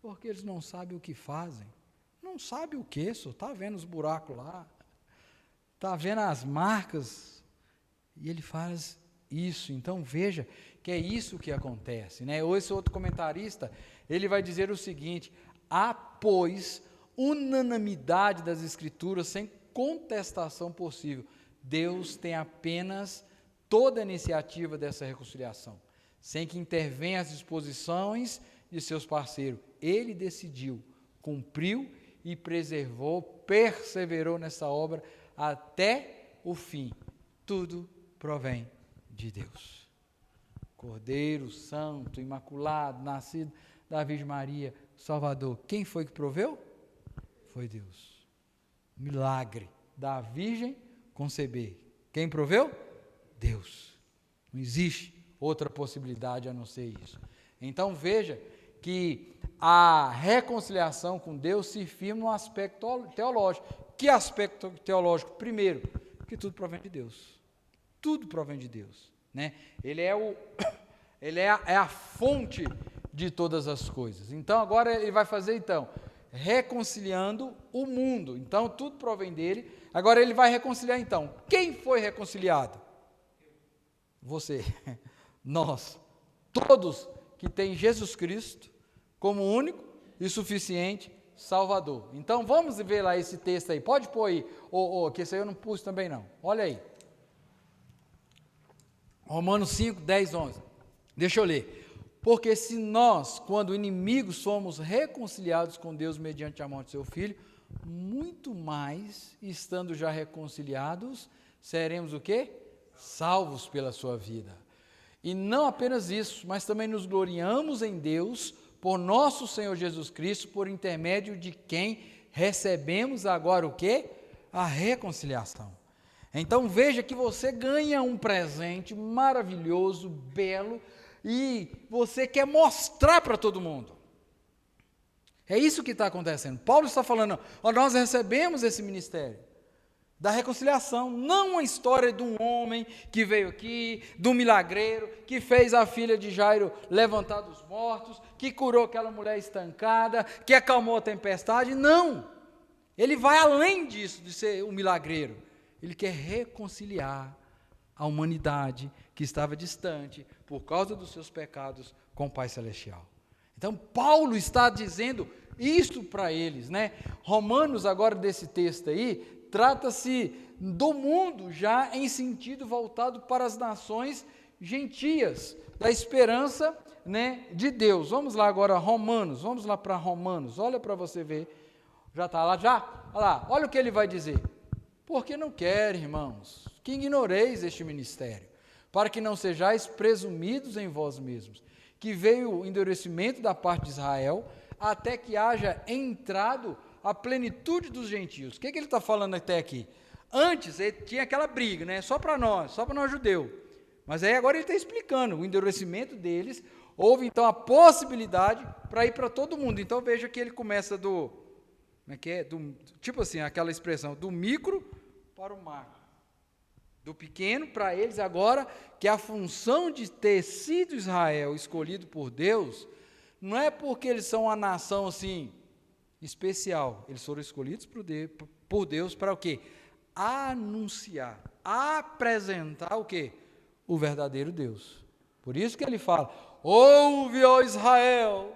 porque eles não sabem o que fazem. Não sabe o que, só está vendo os buracos lá, está vendo as marcas, e ele faz isso. Então veja que é isso que acontece, né? Ou esse outro comentarista, ele vai dizer o seguinte: há, pois, unanimidade das Escrituras sem contestação possível. Deus tem apenas toda a iniciativa dessa reconciliação, sem que intervenha as disposições de seus parceiros. Ele decidiu, cumpriu e preservou, perseverou nessa obra até o fim. Tudo provém de Deus. Cordeiro Santo, Imaculado, nascido da Virgem Maria, Salvador. Quem foi que proveu? Foi Deus. Milagre da Virgem conceber. Quem proveu? Deus. Não existe outra possibilidade a não ser isso. Então veja que a reconciliação com Deus se firma no aspecto teológico. Que aspecto teológico? Primeiro, que tudo provém de Deus. Tudo provém de Deus, né? Ele é a fonte de todas as coisas. Então agora ele vai fazer reconciliando o mundo. Então tudo provém dele. Agora ele vai reconciliar então. Quem foi reconciliado? Você, nós, todos que têm Jesus Cristo como único e suficiente Salvador. Então vamos ver lá esse texto aí. Pode pôr aí, que esse aí eu não pus também não. Olha aí. Romanos 5, 10, 11. Deixa eu ler. Porque se nós, quando inimigos, somos reconciliados com Deus mediante a morte de seu Filho, muito mais, estando já reconciliados, seremos o quê? Salvos pela sua vida. E não apenas isso, mas também nos gloriamos em Deus, por nosso Senhor Jesus Cristo, por intermédio de quem recebemos agora o quê? A reconciliação. Então veja que você ganha um presente maravilhoso, belo, e você quer mostrar para todo mundo. É isso que está acontecendo. Paulo está falando, nós recebemos esse ministério da reconciliação, não uma história de um homem que veio aqui, de um milagreiro, que fez a filha de Jairo levantar dos mortos, que curou aquela mulher estancada, que acalmou a tempestade. Não, ele vai além disso, de ser um milagreiro. Ele quer reconciliar a humanidade que estava distante por causa dos seus pecados com o Pai Celestial. Então Paulo está dizendo isso para eles, né? Romanos, agora desse texto aí, trata-se do mundo já em sentido voltado para as nações gentias, da esperança, né, de Deus. Vamos lá agora, Romanos, vamos lá para Romanos, olha para você ver, já está lá, olha lá, olha o que ele vai dizer. Porque não quer, irmãos, que ignoreis este ministério, para que não sejais presumidos em vós mesmos, que veio o endurecimento da parte de Israel, até que haja entrado a plenitude dos gentios. O que ele está falando até aqui? Antes ele tinha aquela briga, né? Só para nós judeus. Mas aí agora ele está explicando o endurecimento deles. Houve então a possibilidade para ir para todo mundo. Então veja que ele começa tipo assim, aquela expressão, do micro para o macro. Do pequeno para eles agora, que a função de ter sido Israel escolhido por Deus, não é porque eles são uma nação assim, especial. Eles foram escolhidos por Deus para o quê? Anunciar, apresentar o quê? O verdadeiro Deus. Por isso que ele fala, ouve, ó Israel,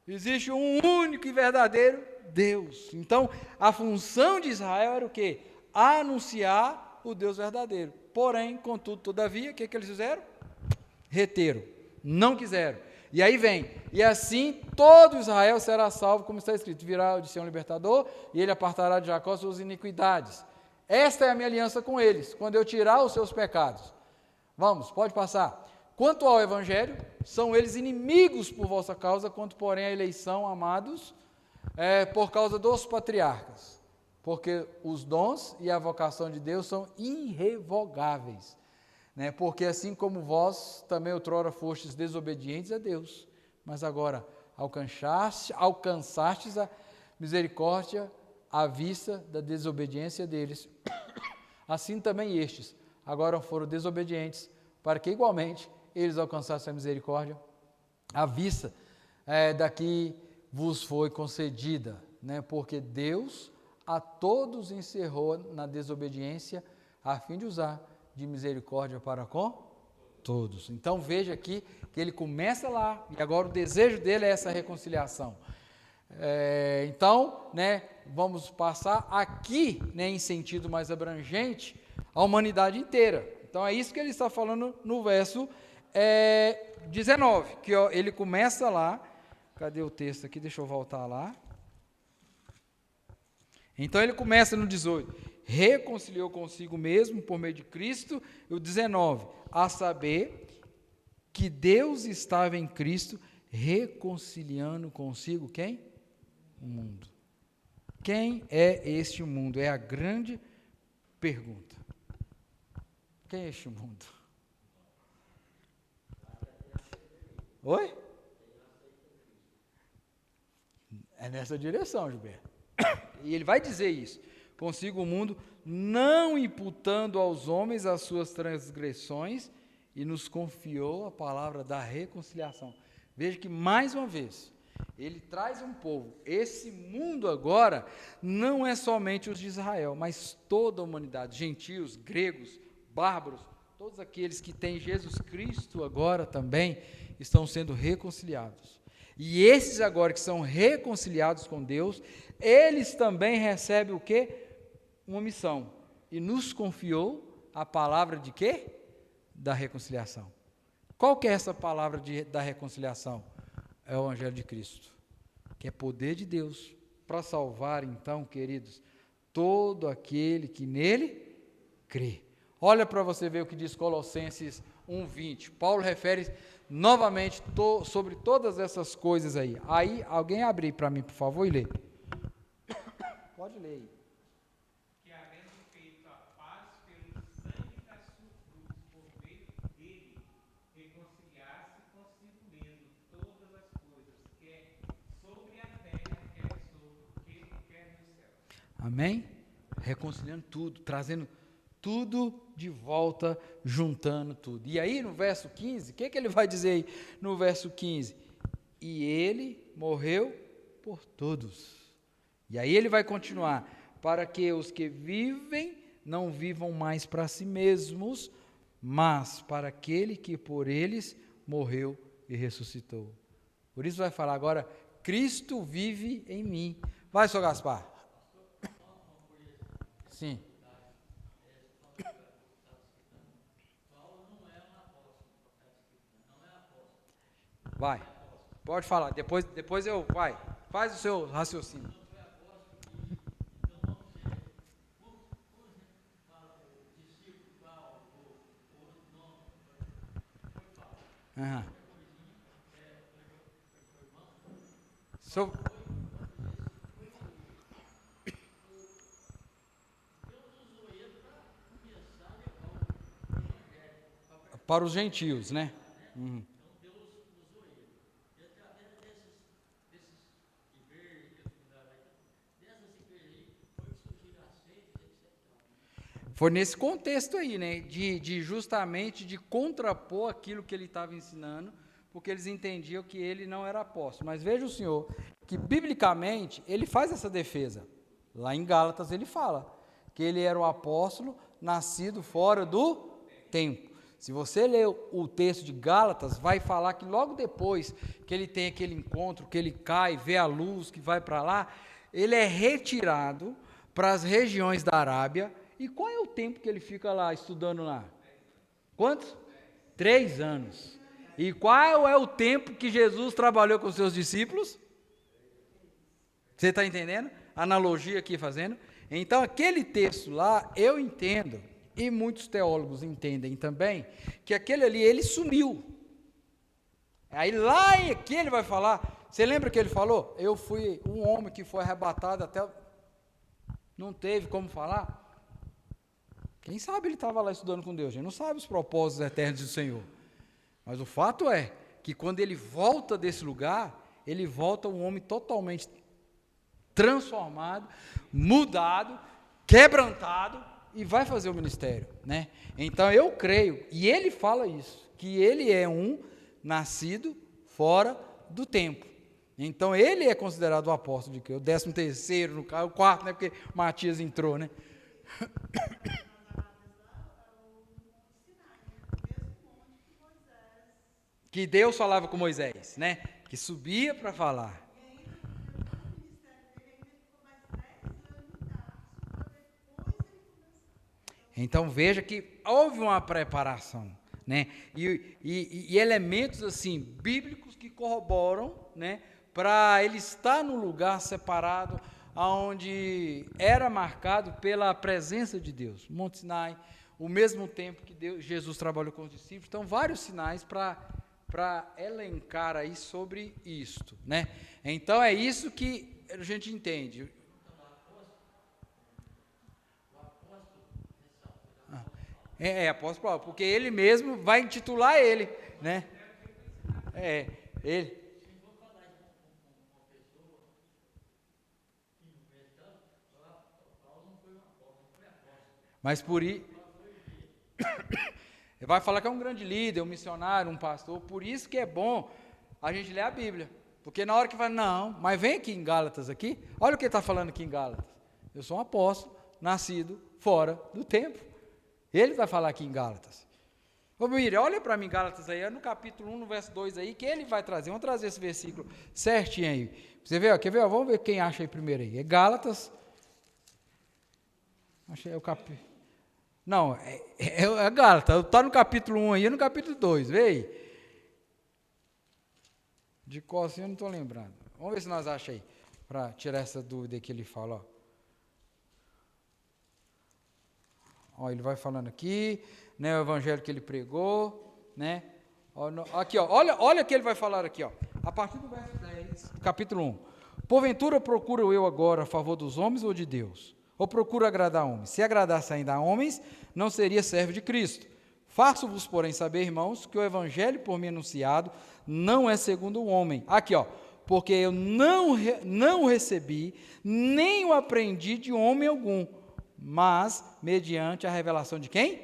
existe um único e verdadeiro Deus. Então, a função de Israel era o quê? Anunciar o Deus verdadeiro. Porém, contudo, todavia, o que eles fizeram? Reteram, não quiseram. E aí vem, e assim todo Israel será salvo, como está escrito, virá de ser um libertador, e ele apartará de Jacó suas iniquidades. Esta é a minha aliança com eles, quando eu tirar os seus pecados. Vamos, pode passar. Quanto ao evangelho, são eles inimigos por vossa causa, quanto porém a eleição, amados, por causa dos patriarcas. Porque os dons e a vocação de Deus são irrevogáveis. Porque assim como vós também outrora fostes desobedientes a Deus, mas agora alcançastes a misericórdia à vista da desobediência deles, assim também estes agora foram desobedientes, para que igualmente eles alcançassem a misericórdia à vista da que vos foi concedida, porque Deus a todos encerrou na desobediência, a fim de usar de misericórdia para com todos. Então veja aqui que ele começa lá, e agora o desejo dele é essa reconciliação. Então, vamos passar aqui, em sentido mais abrangente, a humanidade inteira. Então é isso que ele está falando no verso 19, que ele começa lá. Cadê o texto aqui? Deixa eu voltar lá. Então ele começa no 18, reconciliou consigo mesmo por meio de Cristo, e o 19, a saber que Deus estava em Cristo reconciliando consigo quem? O mundo. Quem é este mundo? É a grande pergunta. Quem é este mundo? Oi? É nessa direção, Gilberto. E ele vai dizer isso, consigo o mundo, não imputando aos homens as suas transgressões, e nos confiou a palavra da reconciliação. Veja que, mais uma vez, ele traz um povo. Esse mundo agora não é somente os de Israel, mas toda a humanidade, gentios, gregos, bárbaros, todos aqueles que têm Jesus Cristo agora também estão sendo reconciliados. E esses agora que são reconciliados com Deus, eles também recebem o quê? Uma missão. E nos confiou a palavra de quê? Da reconciliação. Qual que é essa palavra da reconciliação? É o Evangelho de Cristo, que é poder de Deus para salvar, então, queridos, todo aquele que nele crê. Olha para você ver o que diz Colossenses 1:20. Paulo refere novamente sobre todas essas coisas aí. Aí, alguém abre aí para mim, por favor, e lê. Pode ler aí. Que havendo feito a paz pelo sangue da sua cruz, por meio dele, reconciliasse consigo mesmo todas as coisas, quer sobre a terra, quer no céu. Amém? Reconciliando tudo, trazendo tudo de volta, juntando tudo. E aí no verso 15, o que ele vai dizer aí no verso 15? E ele morreu por todos. E aí ele vai continuar, para que os que vivem não vivam mais para si mesmos, mas para aquele que por eles morreu e ressuscitou. Por isso vai falar agora, Cristo vive em mim. Vai, Sr. Gaspar. Sim. Vai, pode falar, depois eu, faz o seu raciocínio. Uhum. Para os gentios, né? Uhum. Foi nesse contexto aí, né, justamente de contrapor aquilo que ele estava ensinando, porque eles entendiam que ele não era apóstolo. Mas veja o senhor, que biblicamente ele faz essa defesa. Lá em Gálatas ele fala que ele era um apóstolo nascido fora do tempo. Se você ler o texto de Gálatas, vai falar que logo depois que ele tem aquele encontro, que ele cai, vê a luz, que vai para lá, ele é retirado para as regiões da Arábia. E qual é o tempo que ele fica lá, estudando lá? Quantos? 3 anos. E qual é o tempo que Jesus trabalhou com os seus discípulos? Você está entendendo? Analogia aqui fazendo. Então, aquele texto lá, eu entendo, e muitos teólogos entendem também, que aquele ali, ele sumiu. Aí lá aqui ele vai falar, você lembra que ele falou? Eu fui um homem que foi arrebatado até... Não teve como falar? Quem sabe ele estava lá estudando com Deus, a gente não sabe os propósitos eternos do Senhor. Mas o fato é que quando ele volta desse lugar, ele volta um homem totalmente transformado, mudado, quebrantado, e vai fazer o ministério, né? Então eu creio, e ele fala isso, que ele é um nascido fora do tempo. Então ele é considerado o apóstolo de Cristo, o 13º, no caso, o quarto, né? Porque Matias entrou, né? Que Deus falava com Moisés, né? Que subia para falar. Então veja que houve uma preparação, né? E elementos assim bíblicos que corroboram, né? Para ele estar no lugar separado, aonde era marcado pela presença de Deus, Monte Sinai, o mesmo tempo que Jesus trabalhou com os discípulos. Então vários sinais para elencar aí sobre isto, né? Então é isso que a gente entende. Apóstolo Paulo, porque ele mesmo vai intitular ele, né? Ele. Mas por isso, ele vai falar que é um grande líder, um missionário, um pastor, por isso que é bom a gente ler a Bíblia, porque na hora que vai, não, mas vem aqui em Gálatas aqui, olha o que ele está falando aqui em Gálatas, eu sou um apóstolo, nascido fora do tempo. Ele vai falar aqui em Gálatas. Ô Miriam, olha para mim Gálatas aí, no capítulo 1, no verso 2 aí, que ele vai trazer. Vamos trazer esse versículo certinho aí. Você vê, ó, quer ver? Ó, vamos ver quem acha aí primeiro aí. É Gálatas. Achei o capítulo. Não, é Gálatas. Está no capítulo 1 aí, no capítulo 2. Vê aí. De qual assim eu não estou lembrando. Vamos ver se nós achamos aí, para tirar essa dúvida que ele fala, ó. Ó, ele vai falando aqui, né, o evangelho que ele pregou, né? Aqui, ó, olha o que ele vai falar aqui, ó. A partir do verso 10, capítulo 1. Porventura procuro eu agora a favor dos homens ou de Deus? Ou procuro agradar homens? Se agradasse ainda a homens, não seria servo de Cristo. Faço-vos, porém, saber, irmãos, que o evangelho por mim anunciado não é segundo o homem. Aqui, ó. Porque eu não recebi, nem o aprendi de homem algum, mas mediante a revelação de quem?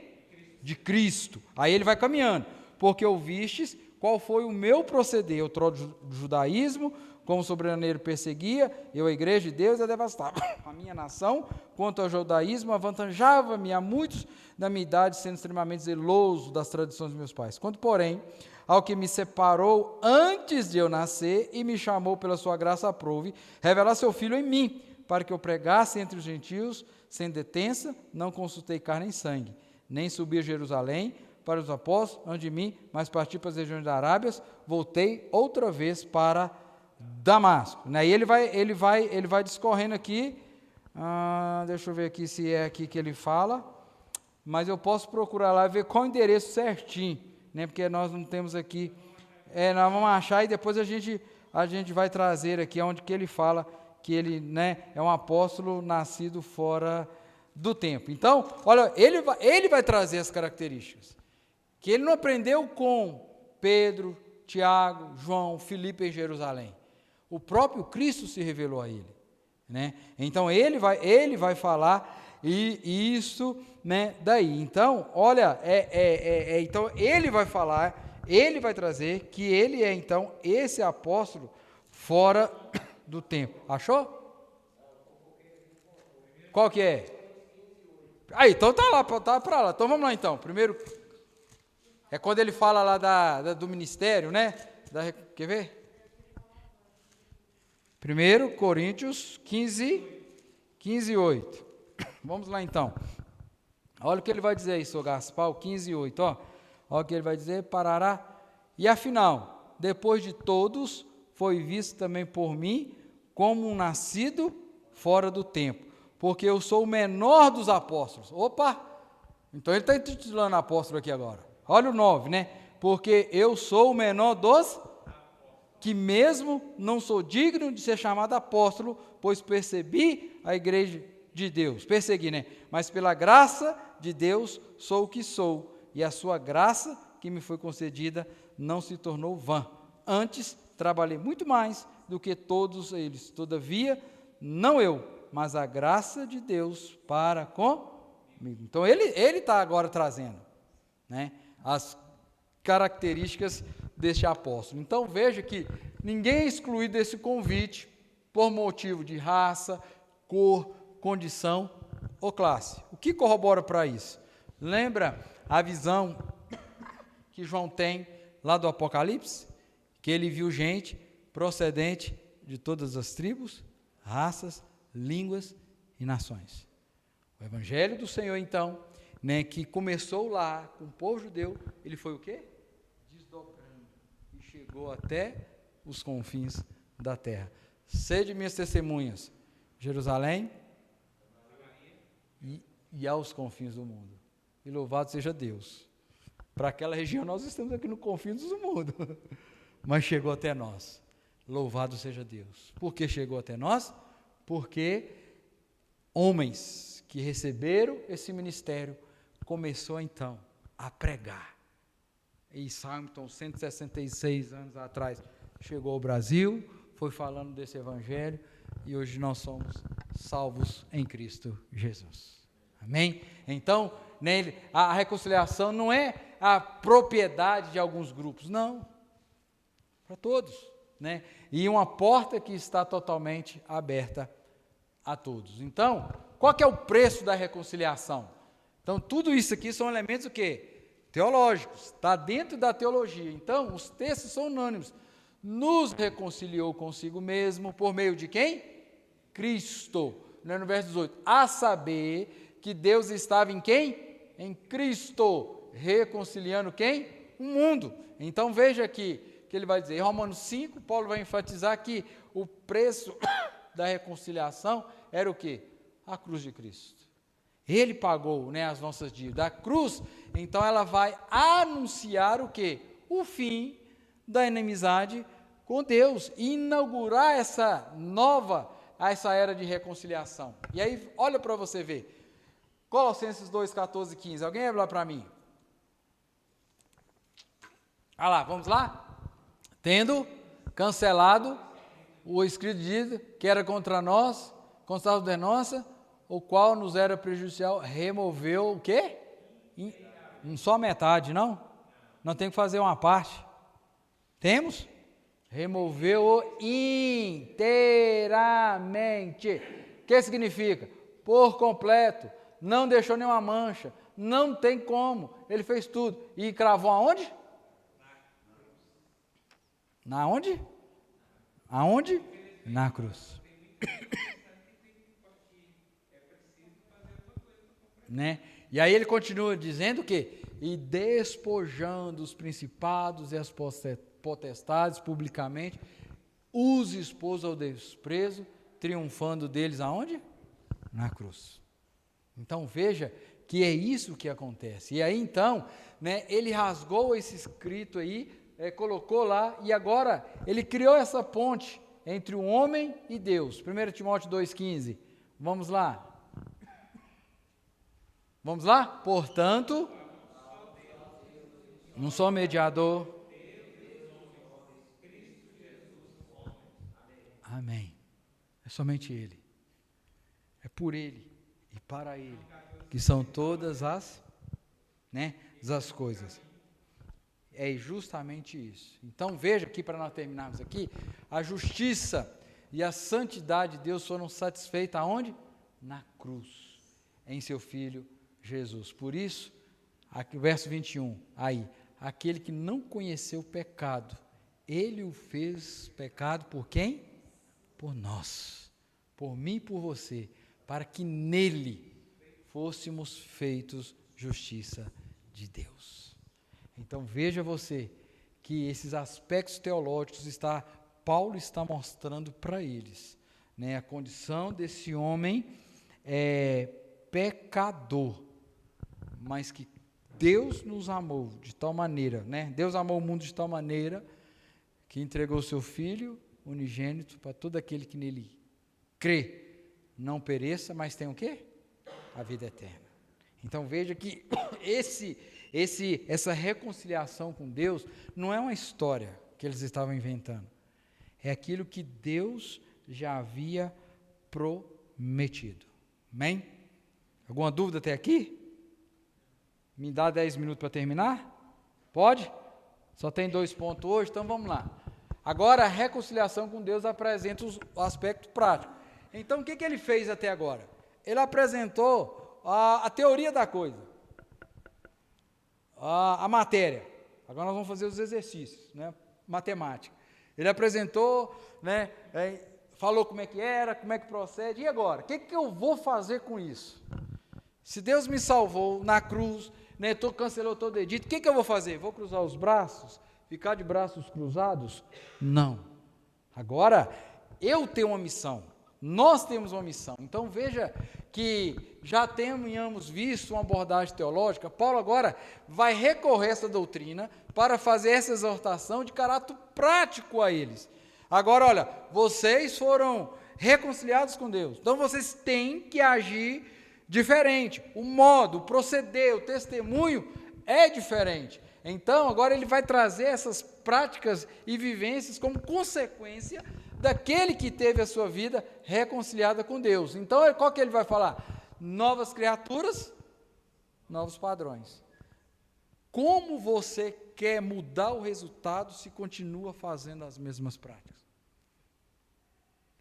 De Cristo. Aí ele vai caminhando. Porque ouvistes qual foi o meu proceder, outrora do judaísmo, como sobrenaneiro perseguia, eu a igreja de Deus a devastava. A minha nação, quanto ao judaísmo, avantajava-me a muitos da minha idade, sendo extremamente zeloso das tradições dos meus pais. Quanto, porém, ao que me separou antes de eu nascer e me chamou pela sua graça aprove, revelar seu Filho em mim, para que eu pregasse entre os gentios, sem detença, não consultei carne nem sangue, nem subi a Jerusalém para os apóstolos, antes de mim, mas parti para as regiões da Arábia, voltei outra vez para Damasco. E ele vai discorrendo aqui, deixa eu ver aqui se é aqui que ele fala, mas eu posso procurar lá e ver qual o endereço certinho, né, porque nós não temos aqui, nós vamos achar e depois a gente vai trazer aqui onde que ele fala que ele, né, é um apóstolo nascido fora do tempo. Então, olha, ele vai trazer as características, que ele não aprendeu com Pedro, Tiago, João, Filipe em Jerusalém. O próprio Cristo se revelou a ele, né? Então, ele vai falar isso, né, daí. Então, olha, então, ele vai falar, ele vai trazer que ele é, então, esse apóstolo fora do tempo. Achou? Qual que é? Aí, então tá para lá. Então vamos lá então. Primeiro, é quando ele fala lá do ministério, né? Quer ver? 1 Coríntios 15, 8. Vamos lá então. Olha o que ele vai dizer aí, Sr. Gaspar, 15, 8. Olha o que ele vai dizer, parará. E afinal, depois de todos, foi visto também por mim como um nascido fora do tempo, porque eu sou o menor dos apóstolos. Opa! Então ele está intitulando apóstolo aqui agora. Olha o 9, né? Porque eu sou o menor dos que mesmo não sou digno de ser chamado apóstolo, pois percebi a igreja de Deus. Persegui, né? Mas pela graça de Deus sou o que sou, e a sua graça que me foi concedida não se tornou vã. Antes, trabalhei muito mais do que todos eles. Todavia, não eu, mas a graça de Deus para comigo. Então, ele está agora trazendo, né, as características deste apóstolo. Então, veja que ninguém é excluído desse convite por motivo de raça, cor, condição ou classe. O que corrobora para isso? Lembra a visão que João tem lá do Apocalipse? Que ele viu gente procedente de todas as tribos, raças, línguas e nações. O Evangelho do Senhor, então, né, que começou lá com o povo judeu, ele foi o quê? Desdobrando e chegou até os confins da terra. Sede minhas testemunhas, Jerusalém e aos confins do mundo. E louvado seja Deus. Para aquela região nós estamos aqui no confins do mundo, mas chegou até nós. Louvado seja Deus. Por que chegou até nós? Porque homens que receberam esse ministério começou então a pregar. E Hamilton, 166 anos atrás, chegou ao Brasil, foi falando desse evangelho, e hoje nós somos salvos em Cristo Jesus. Amém? Então, a reconciliação não é a propriedade de alguns grupos, não. Para todos, né? E uma porta que está totalmente aberta a todos. Então, qual que é o preço da reconciliação? Então, tudo isso aqui são elementos o quê? Teológicos, está dentro da teologia. Então, os textos são unânimes. Nos reconciliou consigo mesmo, por meio de quem? Cristo. No verso 18, a saber que Deus estava em quem? Em Cristo, reconciliando quem? O mundo. Então, veja aqui, que ele vai dizer, em Romanos 5, Paulo vai enfatizar que o preço da reconciliação era o quê? A cruz de Cristo. Ele pagou, né, as nossas dívidas. A cruz, então, ela vai anunciar o quê? O fim da inimizade com Deus, e inaugurar essa era de reconciliação. E aí, olha para você ver, Colossenses 2, 14 e 15, alguém abre lá para mim? Ah lá, vamos lá? Tendo cancelado o escrito de dívida que era contra nós, constava de nossa, o qual nos era prejudicial, removeu o quê? Não só metade, não? Não tem que fazer uma parte. Temos? Removeu-o inteiramente. O que significa? Por completo. Não deixou nenhuma mancha. Não tem como. Ele fez tudo. E cravou aonde? Na onde? Aonde? Na cruz. Né? E aí ele continua dizendo que e despojando os principados e as potestades publicamente, os expôs ao desprezo, triunfando deles aonde? Na cruz. Então veja que é isso que acontece. E aí então, né, ele rasgou esse escrito aí, colocou lá, e agora ele criou essa ponte entre o homem e Deus. 1 Timóteo 2,15. Vamos lá. Vamos lá? Portanto, não sou mediador. Amém. É somente Ele. É por Ele e para Ele que são todas as coisas. É justamente isso. Então veja aqui, para nós terminarmos aqui, a justiça e a santidade de Deus foram satisfeitas aonde? Na cruz, em seu Filho Jesus. Por isso, aqui, verso 21, aí, aquele que não conheceu o pecado, ele o fez pecado por quem? Por nós, por mim e por você, para que nele fôssemos feitos justiça de Deus. Então veja você que esses aspectos teológicos Paulo está mostrando para eles, né? A condição desse homem pecador, mas que Deus nos amou de tal maneira, né? Deus amou o mundo de tal maneira que entregou o seu Filho unigênito para todo aquele que nele crê, não pereça, mas tem o quê? A vida eterna. Então veja que essa reconciliação com Deus não é uma história que eles estavam inventando, é aquilo que Deus já havia prometido. Amém? Alguma dúvida até aqui? Me dá 10 minutos para terminar? Pode? Só tem 2 pontos hoje, então vamos lá. Agora a reconciliação com Deus apresenta o aspecto prático. Então o que ele fez até agora? Ele apresentou a teoria da coisa, a matéria. Agora nós vamos fazer os exercícios, né? Matemática. Ele apresentou, né? Falou como é que era, como é que procede. E agora? O que eu vou fazer com isso? Se Deus me salvou na cruz, né, cancelou todo edito, o que eu vou fazer? Vou cruzar os braços? Ficar de braços cruzados? Não. Agora, eu tenho uma missão. Nós temos uma missão. Então veja que já tínhamos visto uma abordagem teológica. Paulo agora vai recorrer a essa doutrina para fazer essa exortação de caráter prático a eles. Agora, olha, vocês foram reconciliados com Deus, então vocês têm que agir diferente. O modo, o proceder, o testemunho é diferente. Então, agora ele vai trazer essas práticas e vivências como consequência daquele que teve a sua vida reconciliada com Deus. Então, qual que ele vai falar? Novas criaturas, novos padrões. Como você quer mudar o resultado se continua fazendo as mesmas práticas?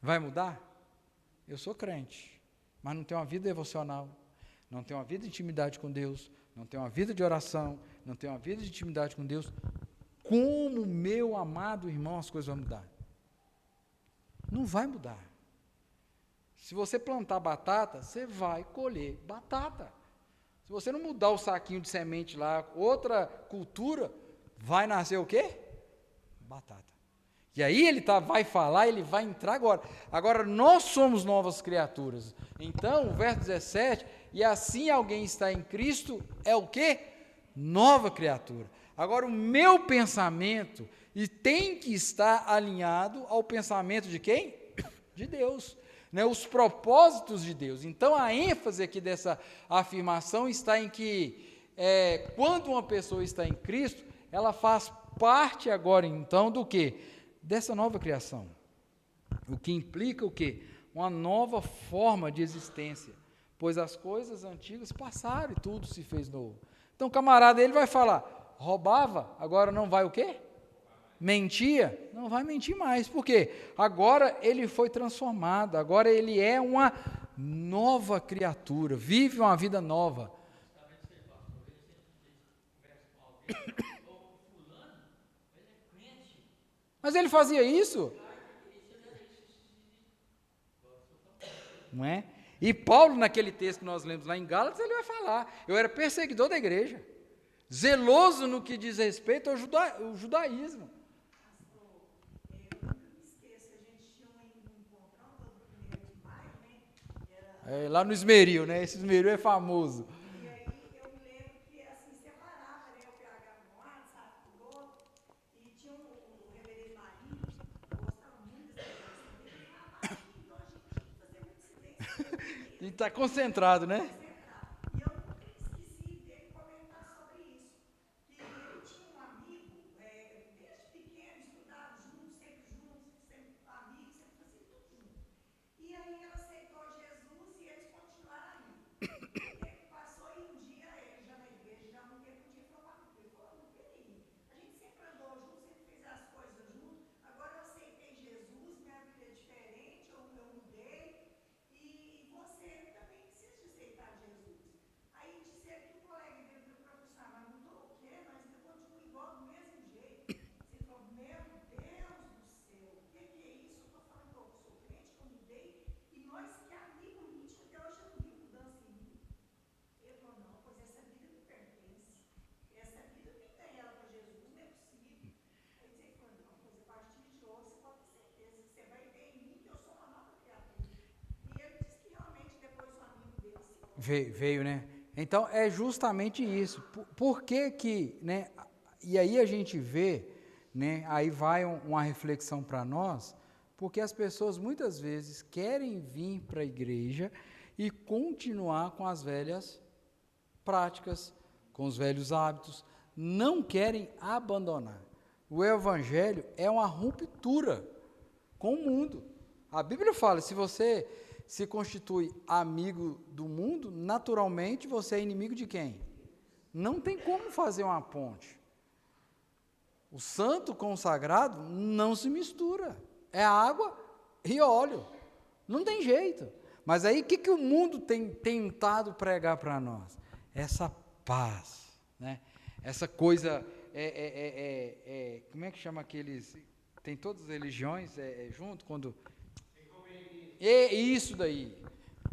Vai mudar? Eu sou crente, mas não tenho uma vida devocional, não tenho uma vida de intimidade com Deus, não tenho uma vida de oração, não tenho uma vida de intimidade com Deus. Como, meu amado irmão, as coisas vão mudar? Não vai mudar. Se você plantar batata, você vai colher batata. Se você não mudar o saquinho de semente lá, outra cultura, vai nascer o quê? Batata. E aí ele vai falar, ele vai entrar agora. Agora, nós somos novas criaturas. Então, o verso 17, e assim alguém está em Cristo, é o quê? Nova criatura. Agora, o meu pensamento tem que estar alinhado ao pensamento de quem? De Deus. Né? Os propósitos de Deus. Então, a ênfase aqui dessa afirmação está em que, quando uma pessoa está em Cristo, ela faz parte agora, então, do quê? Dessa nova criação, o que implica o quê? Uma nova forma de existência, pois as coisas antigas passaram e tudo se fez novo. Então o camarada, ele vai falar, roubava, agora não vai o quê? Mentia, não vai mentir mais, por quê? Agora ele foi transformado, agora ele é uma nova criatura, vive uma vida nova. Mas ele fazia isso? Não é? E Paulo, naquele texto que nós lemos lá em Gálatas, ele vai falar, eu era perseguidor da igreja, zeloso no que diz respeito ao judaísmo. Lá no Esmeril, né? Esse Esmeril é famoso. A gente está concentrado, né? E eu nunca esqueci dele comentar sobre isso, que ele tinha um amigo, desde pequeno, estudava juntos, sempre amigos, sempre fazia tudo junto. E aí ele aceitou Jesus e eles continuaram ali. O tempo passou e um dia ele já na igreja, já há um tempo, um dia falou para mim, ele falou, não, peraí, a gente sempre andou junto, sempre fez as coisas junto, agora eu aceitei Jesus, minha vida é diferente, eu mudei. E você também precisa de aceitar Veio, né? Então, é justamente isso. Por que que, né? E aí a gente vê, né? Aí vai uma reflexão para nós, porque as pessoas muitas vezes querem vir para a igreja e continuar com as velhas práticas, com os velhos hábitos, não querem abandonar. O evangelho é uma ruptura com o mundo. A Bíblia fala, se você se constitui amigo do mundo, naturalmente você é inimigo de quem? Não tem como fazer uma ponte. O santo com o sagrado não se mistura. É água e óleo. Não tem jeito. Mas aí o que o mundo tem tentado pregar para nós? Essa paz, né? Essa coisa, como é que chama aqueles, tem todas as religiões junto, quando... Isso daí,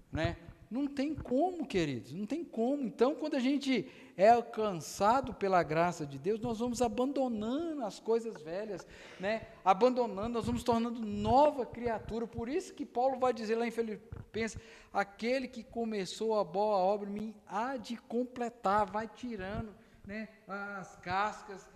né? Não tem como, queridos, não tem como. Então, quando a gente é alcançado pela graça de Deus, nós vamos abandonando as coisas velhas, né? Abandonando, nós vamos tornando nova criatura. Por isso que Paulo vai dizer lá em Filipenses, aquele que começou a boa obra em mim há de completar, vai tirando, né, as cascas,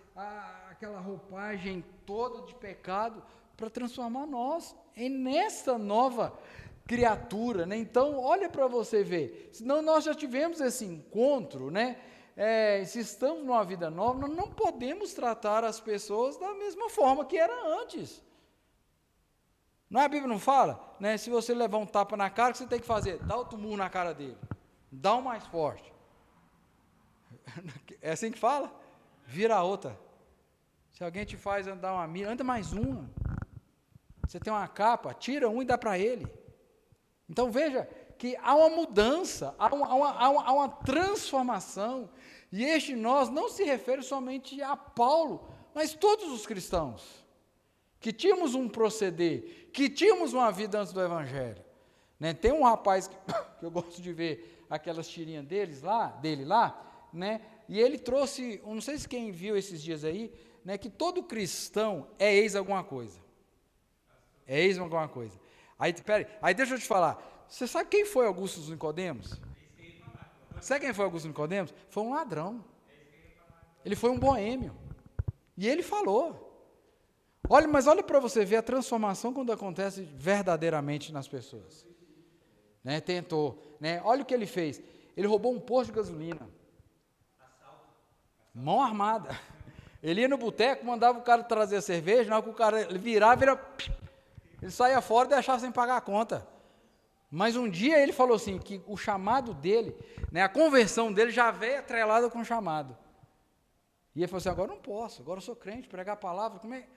aquela roupagem toda de pecado, para transformar nós nessa nova criatura, né? Então, olha para você ver, senão nós já tivemos esse encontro, né? Se estamos numa vida nova, nós não podemos tratar as pessoas da mesma forma que era antes. Não é, a Bíblia não fala, né? Se você levar um tapa na cara, o que você tem que fazer? Dá outro murro na cara dele, dá um mais forte. É assim que fala? Vira a outra. Se alguém te faz andar uma milha, anda mais uma. Você tem uma capa, tira um e dá para ele. Então veja que há uma mudança, há uma transformação, e este nós não se refere somente a Paulo, mas todos os cristãos, que tínhamos um proceder, que tínhamos uma vida antes do Evangelho. Né? Tem um rapaz que eu gosto de ver aquelas tirinhas dele lá, né? E ele trouxe, não sei se quem viu esses dias aí, né, que todo cristão é ex alguma coisa. É ex alguma coisa. Aí deixa eu te falar, você sabe quem foi Augusto dos Nicodemos? Sabe quem foi Augusto dos Nicodemos? Foi um ladrão. Ele foi um boêmio. E ele falou. Mas olha para você ver a transformação quando acontece verdadeiramente nas pessoas. Né, tentou. Né, olha o que ele fez. Ele roubou um posto de gasolina. Mão armada. Ele ia no boteco, mandava o cara trazer a cerveja, na hora que o cara virava, ele saía fora e deixava sem pagar a conta. Mas um dia ele falou assim, que o chamado dele, né, a conversão dele já veio atrelada com o chamado. E ele falou assim, agora eu não posso, agora eu sou crente, pregar a palavra, como é?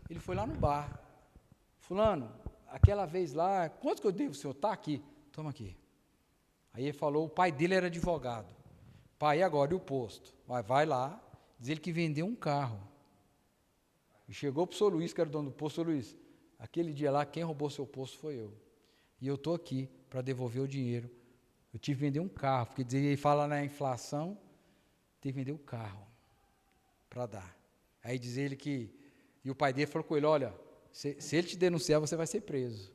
Ele foi lá no bar. Fulano, aquela vez lá, quanto que eu devo, senhor? Está aqui, toma aqui. Aí ele falou, o pai dele era advogado. Pai, e agora, e o posto? Vai lá, diz ele que vendeu um carro. E chegou para o senhor Luiz, que era o dono do posto, senhor Luiz, aquele dia lá, quem roubou seu posto foi eu. E eu estou aqui para devolver o dinheiro. Eu tive que vender um carro, porque ele fala na inflação, teve que vender o carro para dar. Aí diz ele que, e o pai dele falou com ele, olha, se ele te denunciar, você vai ser preso.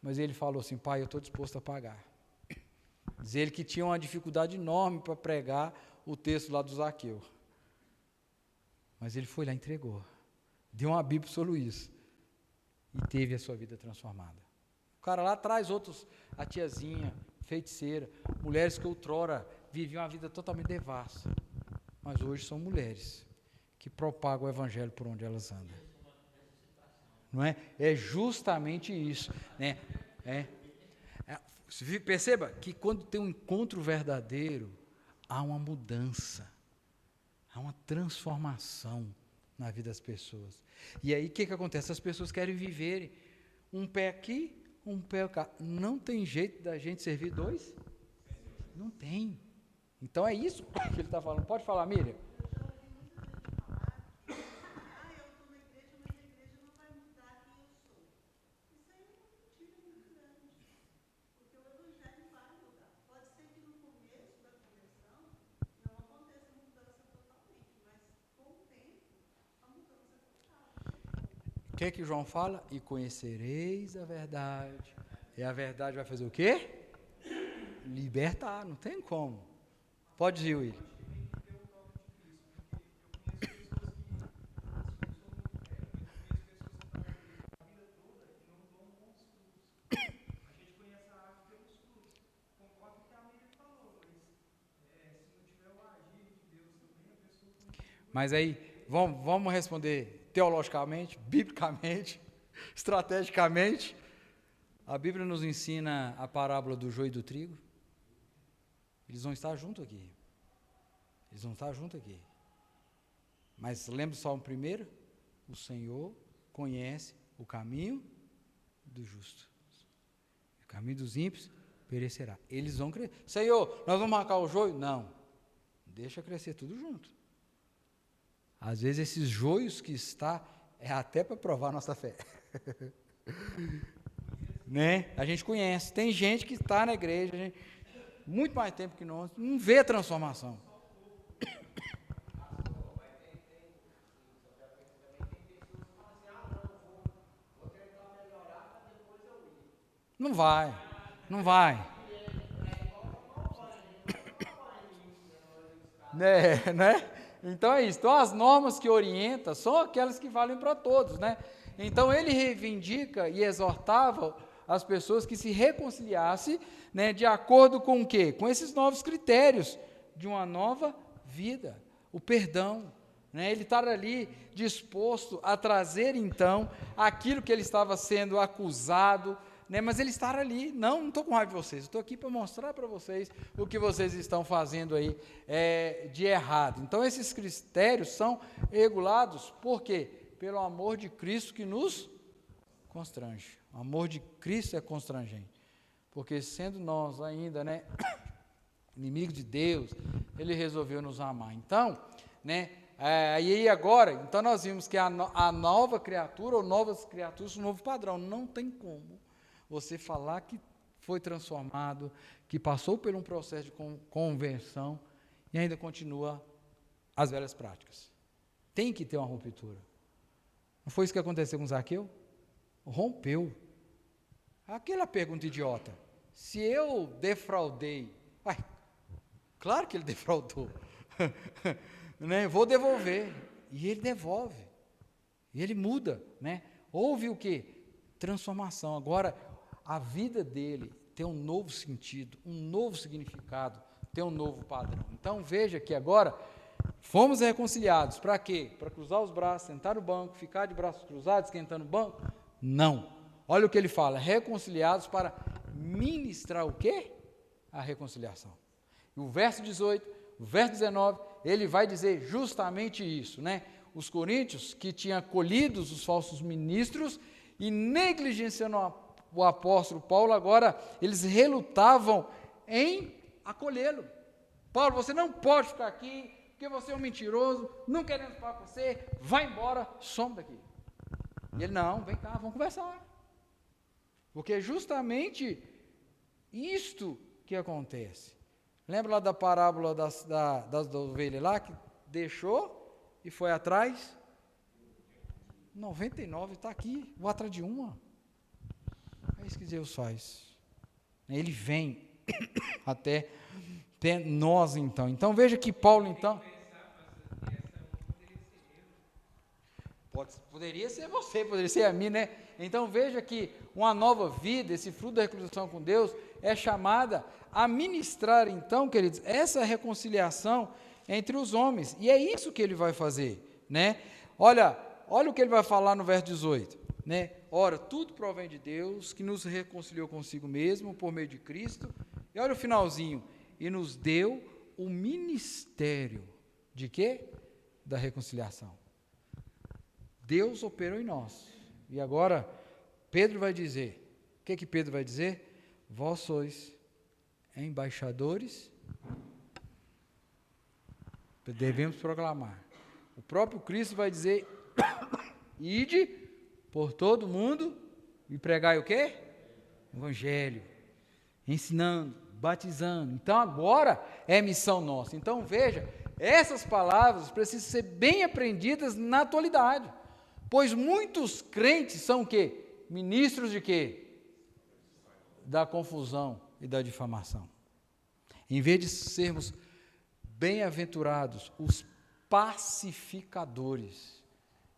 Mas ele falou assim, pai, eu estou disposto a pagar. Diz ele que tinha uma dificuldade enorme para pregar o texto lá do Zaqueu. Mas ele foi lá e entregou. Deu uma Bíblia para o senhor Luiz. E teve a sua vida transformada. O cara lá traz outros, a tiazinha, feiticeira, mulheres que outrora viviam uma vida totalmente devassa. Mas hoje são mulheres que propagam o evangelho por onde elas andam. Não é? É justamente isso. Né? Perceba que quando tem um encontro verdadeiro, há uma mudança, há uma transformação na vida das pessoas. E aí o que acontece? As pessoas querem viver um pé aqui, um pé cá. Não tem jeito da gente servir dois? Não tem. Então é isso que ele está falando. Pode falar, Miriam? O que João fala? E conhecereis a verdade. E a verdade vai fazer o quê? Libertar, não tem como. Pode ir, Will. Mas aí, vamos responder teologicamente, biblicamente, estrategicamente. A Bíblia nos ensina a parábola do joio e do trigo. Eles vão estar juntos aqui. Eles vão estar juntos aqui. Mas lembra só o primeiro? O Senhor conhece o caminho do justo. O caminho dos ímpios perecerá. Eles vão crescer. Senhor, nós vamos marcar o joio? Não. Deixa crescer tudo junto. Às vezes esses joios que está é até para provar a nossa fé. Né? A gente conhece. Tem gente que está na igreja, muito mais tempo que nós, não vê a transformação. Não vai, não vai. Né? Então é isso. Então as normas que orientam são aquelas que valem para todos, né? Então ele reivindica e exortava as pessoas que se reconciliassem, né, de acordo com o quê? Com esses novos critérios de uma nova vida, o perdão, né? Ele estar ali disposto a trazer então aquilo que ele estava sendo acusado, né, mas ele estar ali, não estou com raiva de vocês, estou aqui para mostrar para vocês o que vocês estão fazendo aí de errado. Então esses critérios são regulados, por quê? Pelo amor de Cristo que nos constrange. O amor de Cristo é constrangente, porque sendo nós ainda, né, inimigos de Deus, Ele resolveu nos amar. Então, né, e agora, então nós vimos que a nova criatura, ou novas criaturas, um novo padrão. Não tem como você falar que foi transformado, que passou por um processo de conversão e ainda continua as velhas práticas. Tem que ter uma ruptura. Não foi isso que aconteceu com Zaqueu? Rompeu. Aquela pergunta idiota. Se eu defraudei, claro que ele defraudou. Né? Vou devolver. E ele devolve. E ele muda. Né? Houve o quê? Transformação. Agora, a vida dele tem um novo sentido, um novo significado, tem um novo padrão. Então, veja que agora fomos reconciliados. Para quê? Para cruzar os braços, sentar no banco, ficar de braços cruzados, esquentando o banco? Não. Olha o que ele fala, reconciliados para ministrar o quê? A reconciliação. E o verso 18, o verso 19, ele vai dizer justamente isso, né? Os coríntios que tinham acolhido os falsos ministros e negligenciando o apóstolo Paulo, agora eles relutavam em acolhê-lo. Paulo, você não pode ficar aqui, porque você é um mentiroso, não queremos falar com você, vai embora, some daqui. E ele, não, vem cá, vamos conversar. Porque é justamente isto que acontece. Lembra lá da parábola das ovelhas lá, que deixou e foi atrás? 99 está aqui, vou atrás de uma. É isso que Deus faz. Ele vem até nós, então. Então, veja que Paulo, então... Poderia ser você, poderia ser a mim, né? Então, veja que uma nova vida, esse fruto da reconciliação com Deus, é chamada a ministrar, então, queridos, essa reconciliação entre os homens. E é isso que ele vai fazer, né? Olha o que ele vai falar no verso 18, né? Ora, tudo provém de Deus, que nos reconciliou consigo mesmo, por meio de Cristo. E olha o finalzinho, e nos deu o ministério de quê? Da reconciliação. Deus operou em nós. E agora, Pedro vai dizer, o que Pedro vai dizer? Vós sois embaixadores, devemos proclamar. O próprio Cristo vai dizer, ide por todo mundo e pregai o quê? Evangelho, ensinando, batizando. Então agora é missão nossa. Então veja, essas palavras precisam ser bem aprendidas na atualidade. Pois muitos crentes são o quê? Ministros de quê? Da confusão e da difamação. Em vez de sermos bem-aventurados, os pacificadores,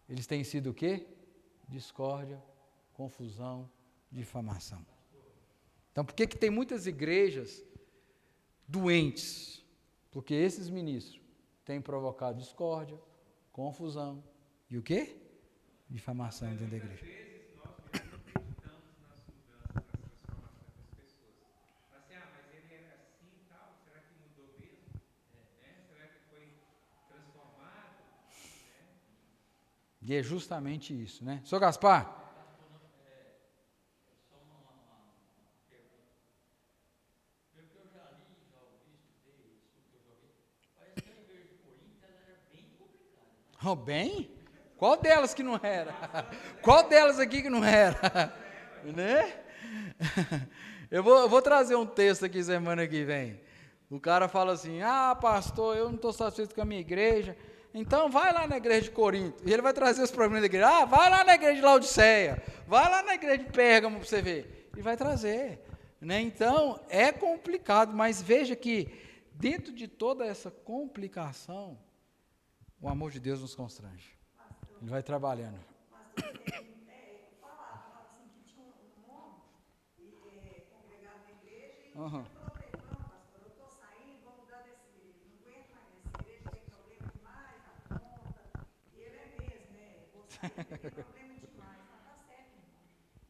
eles têm sido o quê? Discórdia, confusão, difamação. Então, por que tem muitas igrejas doentes? Porque esses ministros têm provocado discórdia, confusão e o quê? Difamação dentro da igreja. Às vezes nós mesmos acreditamos nas mudanças, nas transformações das pessoas. Mas assim, mas ele era assim e tal, será que mudou mesmo? Será que foi transformado? E é justamente isso, né? Sr. Gaspar? Oh, bem? Qual delas que não era? Qual delas aqui que não era? Né? Eu vou trazer um texto aqui semana que vem. O cara fala assim, pastor, eu não estou satisfeito com a minha igreja, então vai lá na igreja de Corinto. E ele vai trazer os problemas da igreja. Vai lá na igreja de Laodiceia, vai lá na igreja de Pérgamo para você ver. E vai trazer. Né? Então, é complicado, mas veja que dentro de toda essa complicação, o amor de Deus nos constrange. Ele vai trabalhando. Falava assim que tinha um homem congregado na igreja e Uhum. falou para ele, não, pastor, eu estou saindo, vou mudar dessa igreja, não aguento mais nessa igreja, tem problema demais na conta, e ele é mesmo, vou sair, tem problema demais, tá certo, irmão.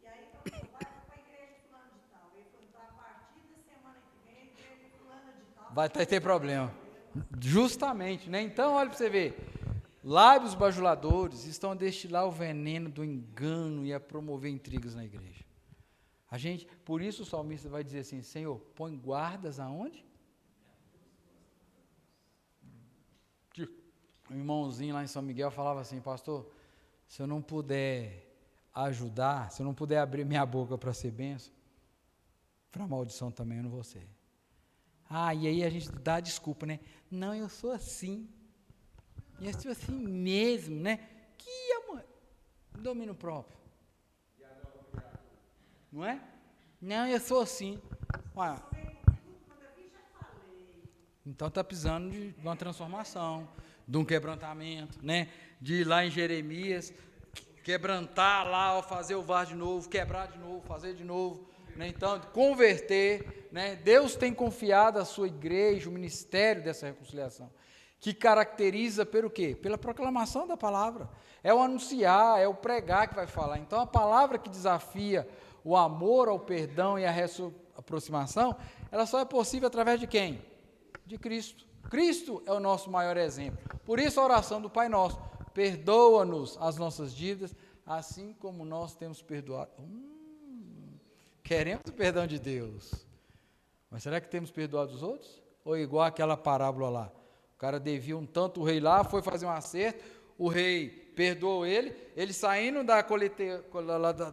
E aí falou, vai para a igreja de fulano de tal. Ele falou, então a partir da semana que vem, a igreja de fulano de tal Vai ter problema. Justamente, né? Então, olha para você ver. Lábios bajuladores estão a destilar o veneno do engano e a promover intrigas na igreja. Por isso o salmista vai dizer assim, Senhor, põe guardas aonde? Um irmãozinho lá em São Miguel falava assim, pastor, se eu não puder ajudar, se eu não puder abrir minha boca para ser bênção, para maldição também eu não vou ser. E aí a gente dá a desculpa, né? Não, eu sou assim. Eu sou assim mesmo, né? Que amor. Domínio próprio. Não é? Não, eu sou assim. Então está precisando de uma transformação, de um quebrantamento, né? De ir lá em Jeremias, quebrantar lá, fazer o vaso de novo, quebrar de novo, fazer de novo. Né? Então, converter, né? Deus tem confiado à sua igreja o ministério dessa reconciliação, que caracteriza pelo quê? Pela proclamação da palavra. É o anunciar, é o pregar que vai falar. Então, a palavra que desafia o amor ao perdão e a aproximação, ela só é possível através de quem? De Cristo. Cristo é o nosso maior exemplo. Por isso a oração do Pai Nosso, perdoa-nos as nossas dívidas, assim como nós temos perdoado. Queremos o perdão de Deus, mas será que temos perdoado os outros? Ou igual aquela parábola lá, o cara devia um tanto, o rei lá foi fazer um acerto, o rei perdoou ele saindo da coleteira,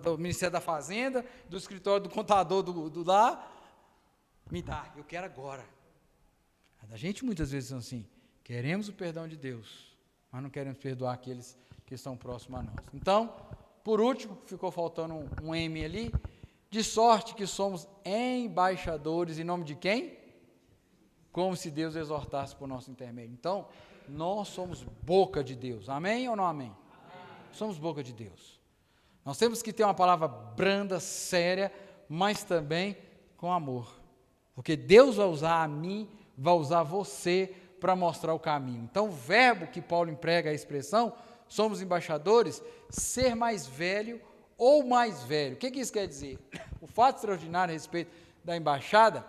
do Ministério da Fazenda, do escritório do contador do lá, me dá, eu quero agora. A gente muitas vezes diz assim, queremos o perdão de Deus, mas não queremos perdoar aqueles que estão próximos a nós. Então, por último, ficou faltando um M ali, de sorte que somos embaixadores em nome de quem? Como se Deus exortasse por nosso intermédio. Então, nós somos boca de Deus. Amém ou não amém? Somos boca de Deus. Nós temos que ter uma palavra branda, séria, mas também com amor. Porque Deus vai usar a mim, vai usar você para mostrar o caminho. Então, o verbo que Paulo emprega, a expressão, somos embaixadores, ser mais velho ou mais velho. O que isso quer dizer? O fato extraordinário a respeito da embaixada,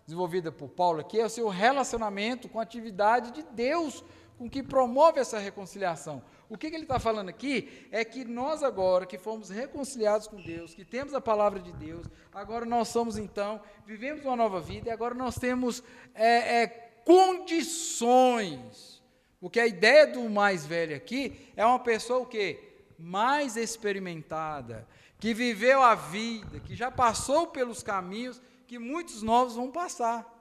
desenvolvida por Paulo aqui, é o seu relacionamento com a atividade de Deus, com que promove essa reconciliação. O que ele está falando aqui é que nós agora, que fomos reconciliados com Deus, que temos a palavra de Deus, agora nós somos então, vivemos uma nova vida e agora nós temos condições, porque a ideia do mais velho aqui é uma pessoa o quê? Mais experimentada, que viveu a vida, que já passou pelos caminhos que muitos novos vão passar.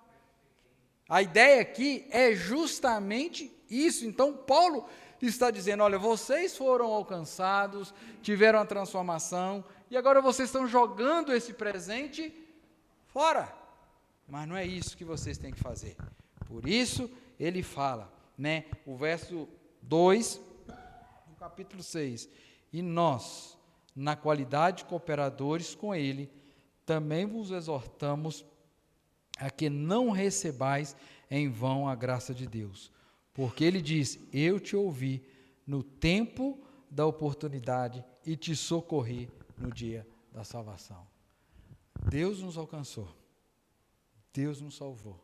A ideia aqui é justamente isso. Então, Paulo está dizendo, olha, vocês foram alcançados, tiveram a transformação, e agora vocês estão jogando esse presente fora. Mas não é isso que vocês têm que fazer. Por isso, ele fala, né? O verso 2 do capítulo 6. E nós, na qualidade de cooperadores com ele, também vos exortamos a que não recebais em vão a graça de Deus. Porque ele diz, eu te ouvi no tempo da oportunidade e te socorri no dia da salvação. Deus nos alcançou. Deus nos salvou.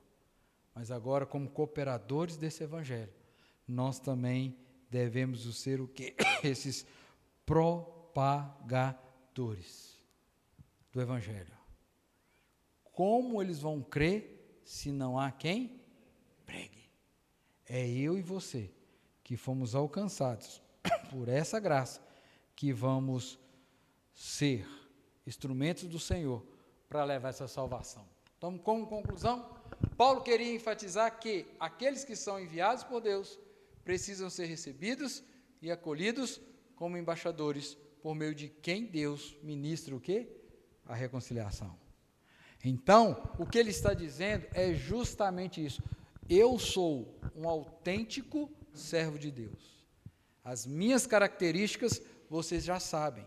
Mas agora, como cooperadores desse evangelho, nós também devemos ser o quê? Esses propagadores do evangelho. Como eles vão crer se não há quem pregue? É eu e você que fomos alcançados por essa graça que vamos ser instrumentos do Senhor para levar essa salvação. Então, como conclusão, Paulo queria enfatizar que aqueles que são enviados por Deus precisam ser recebidos e acolhidos como embaixadores, por meio de quem Deus ministra o quê? A reconciliação. Então, o que ele está dizendo é justamente isso. Eu sou um autêntico servo de Deus. As minhas características, vocês já sabem.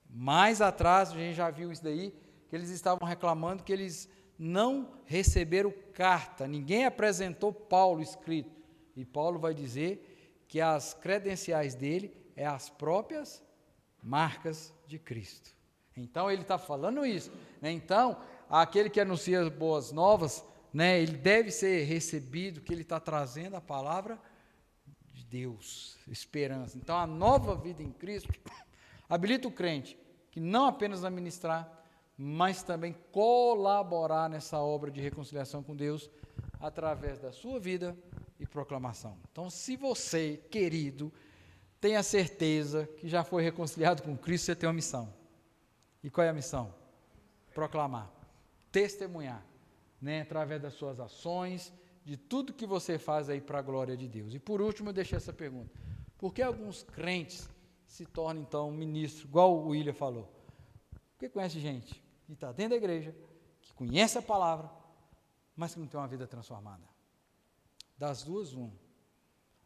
Mais atrás, a gente já viu isso daí, que eles estavam reclamando que eles não receberam carta, ninguém apresentou Paulo escrito. E Paulo vai dizer que as credenciais dele é as próprias marcas de Cristo. Então, ele está falando isso. Né? Então, aquele que anuncia boas novas, né, ele deve ser recebido, que ele está trazendo a palavra de Deus, esperança. Então, a nova vida em Cristo habilita o crente que não apenas a ministrar, mas também colaborar nessa obra de reconciliação com Deus através da sua vida e proclamação. Então, se você, querido, tem a certeza que já foi reconciliado com Cristo, você tem uma missão. E qual é a missão? Proclamar, testemunhar, né, através das suas ações, de tudo que você faz aí para a glória de Deus. E por último, eu deixei essa pergunta: por que alguns crentes se tornam então ministros, igual o William falou? Porque conhece gente que está dentro da igreja, que conhece a palavra, mas que não tem uma vida transformada. Das duas,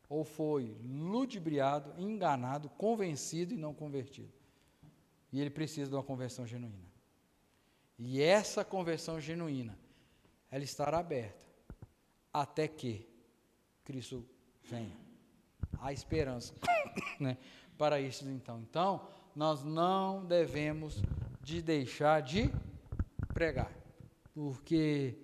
ou foi ludibriado, enganado, convencido e não convertido. E ele precisa de uma conversão genuína. E essa conversão genuína, ela estará aberta até que Cristo venha. Há esperança né, para isso então. Então, nós não devemos de deixar de pregar, porque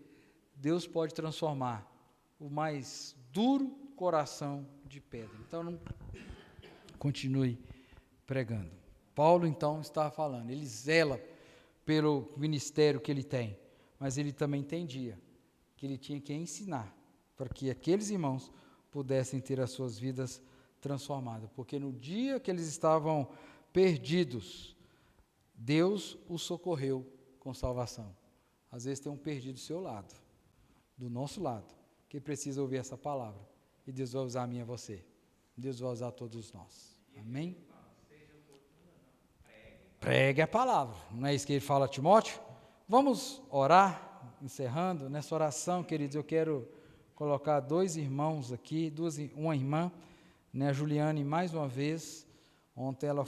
Deus pode transformar o mais duro coração de pedra. Então, não continue pregando. Paulo, então, está falando, ele zela pelo ministério que ele tem, mas ele também entendia que ele tinha que ensinar para que aqueles irmãos pudessem ter as suas vidas transformadas, porque no dia que eles estavam perdidos, Deus os socorreu com salvação. Às vezes tem um perdido do seu lado, do nosso lado, que precisa ouvir essa palavra, e Deus vai usar a mim e a você, Deus vai usar todos nós, amém? Pregue a palavra, não é isso que ele fala a Timóteo? Vamos orar, encerrando, nessa oração, queridos, eu quero colocar dois irmãos aqui, uma irmã, né, a Juliane, mais uma vez, ontem ela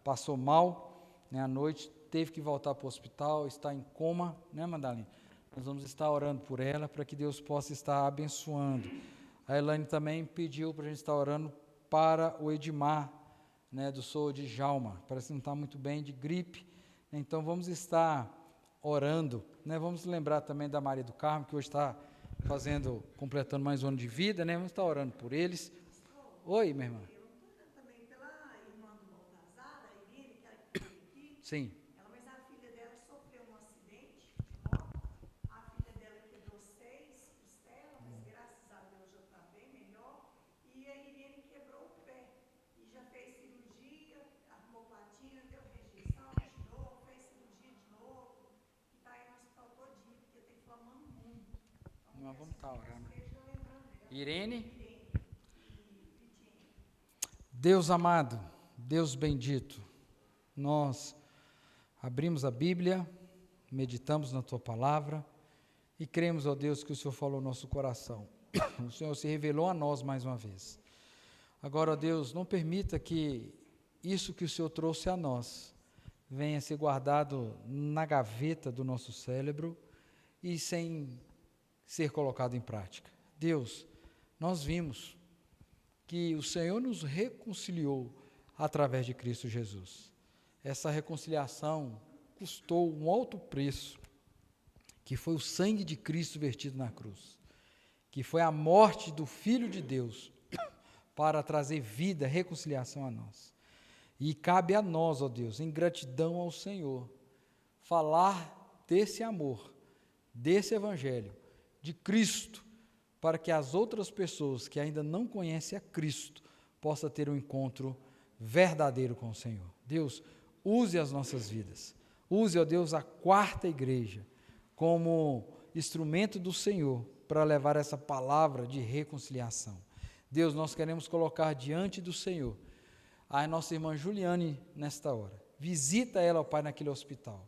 passou mal, né, à noite, teve que voltar para o hospital, está em coma, né, Madalena? Nós vamos estar orando por ela, para que Deus possa estar abençoando. A Elaine também pediu para a gente estar orando para o Edmar, né, do Sou de Djalma, parece que não está muito bem, de gripe, então vamos estar orando, né, vamos lembrar também da Maria do Carmo, que hoje está completando mais um ano de vida, né, vamos estar orando por eles. Oi, minha irmã. Eu estou orando também pela irmã do Baltazar, a Irene, que ela que veio aqui. Sim. Mas a filha dela sofreu um acidente de moto, a filha dela quebrou 6 costelas, mas graças a Deus já está bem melhor, e a Irene quebrou o pé, e já fez cirurgia, arrumou platina, deu rejeição de novo, fez cirurgia de novo, e está aí no hospital todinho, porque está inflamando muito. Então, Nós vamos estar orando. esteja lembrando dela. Irene? Deus amado, Deus bendito, nós abrimos a Bíblia, meditamos na Tua Palavra e cremos, ó Deus, que o Senhor falou no nosso coração. O Senhor se revelou a nós mais uma vez. Agora, ó Deus, não permita que isso que o Senhor trouxe a nós venha ser guardado na gaveta do nosso cérebro e sem ser colocado em prática. Deus, nós vimos que o Senhor nos reconciliou através de Cristo Jesus. Essa reconciliação custou um alto preço, que foi o sangue de Cristo vertido na cruz, que foi a morte do Filho de Deus para trazer vida, reconciliação a nós. E cabe a nós, ó Deus, em gratidão ao Senhor, falar desse amor, desse evangelho, de Cristo, para que as outras pessoas que ainda não conhecem a Cristo possam ter um encontro verdadeiro com o Senhor. Deus, use as nossas vidas. Use, ó Deus, a quarta igreja como instrumento do Senhor para levar essa palavra de reconciliação. Deus, nós queremos colocar diante do Senhor a nossa irmã Juliane nesta hora. Visita ela, ó Pai, naquele hospital.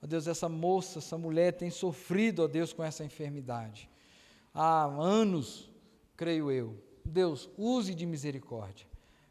Ó Deus, essa moça, essa mulher tem sofrido, ó Deus, com essa enfermidade. Há anos, creio eu. Deus, use de misericórdia.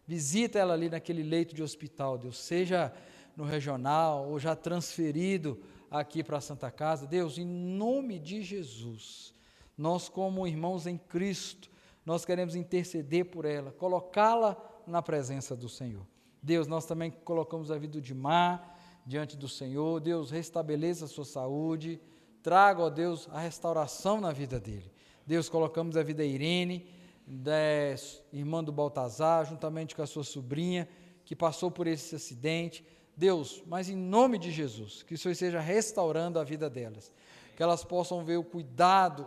Visita ela ali naquele leito de hospital, Deus, seja no regional ou já transferido aqui para a Santa Casa. Deus, em nome de Jesus, nós como irmãos em Cristo, nós queremos interceder por ela, colocá-la na presença do Senhor. Deus, nós também colocamos a vida do Dimar diante do Senhor. Deus, restabeleça a sua saúde, traga, ó Deus, a restauração na vida dele. Deus, colocamos a vida da Irene, da irmã do Baltazar, juntamente com a sua sobrinha, que passou por esse acidente. Deus, mas em nome de Jesus, que o Senhor esteja restaurando a vida delas, que elas possam ver o cuidado,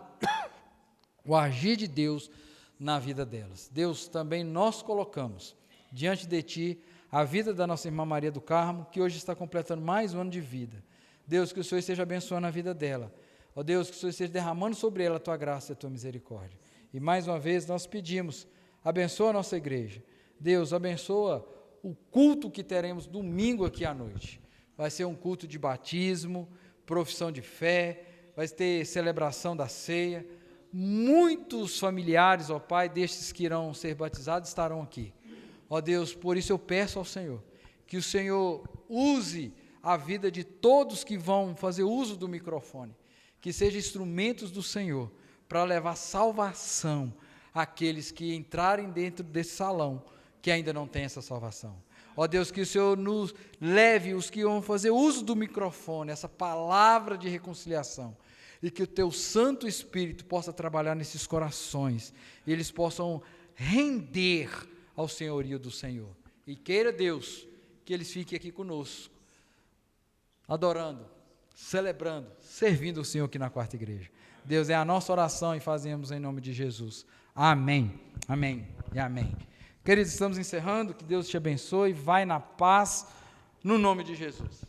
o agir de Deus na vida delas. Deus, também nós colocamos diante de Ti a vida da nossa irmã Maria do Carmo, que hoje está completando mais um ano de vida. Deus, que o Senhor esteja abençoando a vida dela. Ó Deus, que o Senhor esteja derramando sobre ela a Tua graça e a Tua misericórdia. E mais uma vez nós pedimos, abençoa a nossa igreja. Deus, abençoa o culto que teremos domingo aqui à noite. Vai ser um culto de batismo, profissão de fé, vai ter celebração da ceia. Muitos familiares, ó Pai, destes que irão ser batizados estarão aqui. Ó Deus, por isso eu peço ao Senhor, que o Senhor use a vida de todos que vão fazer uso do microfone, que sejam instrumentos do Senhor para levar salvação àqueles que entrarem dentro desse salão, que ainda não têm essa salvação. Ó Deus, que o Senhor nos leve os que vão fazer uso do microfone, essa palavra de reconciliação, e que o Teu Santo Espírito possa trabalhar nesses corações, e eles possam render ao senhorio do Senhor. E queira Deus que eles fiquem aqui conosco, adorando, celebrando, servindo o Senhor aqui na quarta igreja. Deus, é a nossa oração e fazemos em nome de Jesus. Amém, amém e amém. Queridos, estamos encerrando, que Deus te abençoe, vai na paz, no nome de Jesus.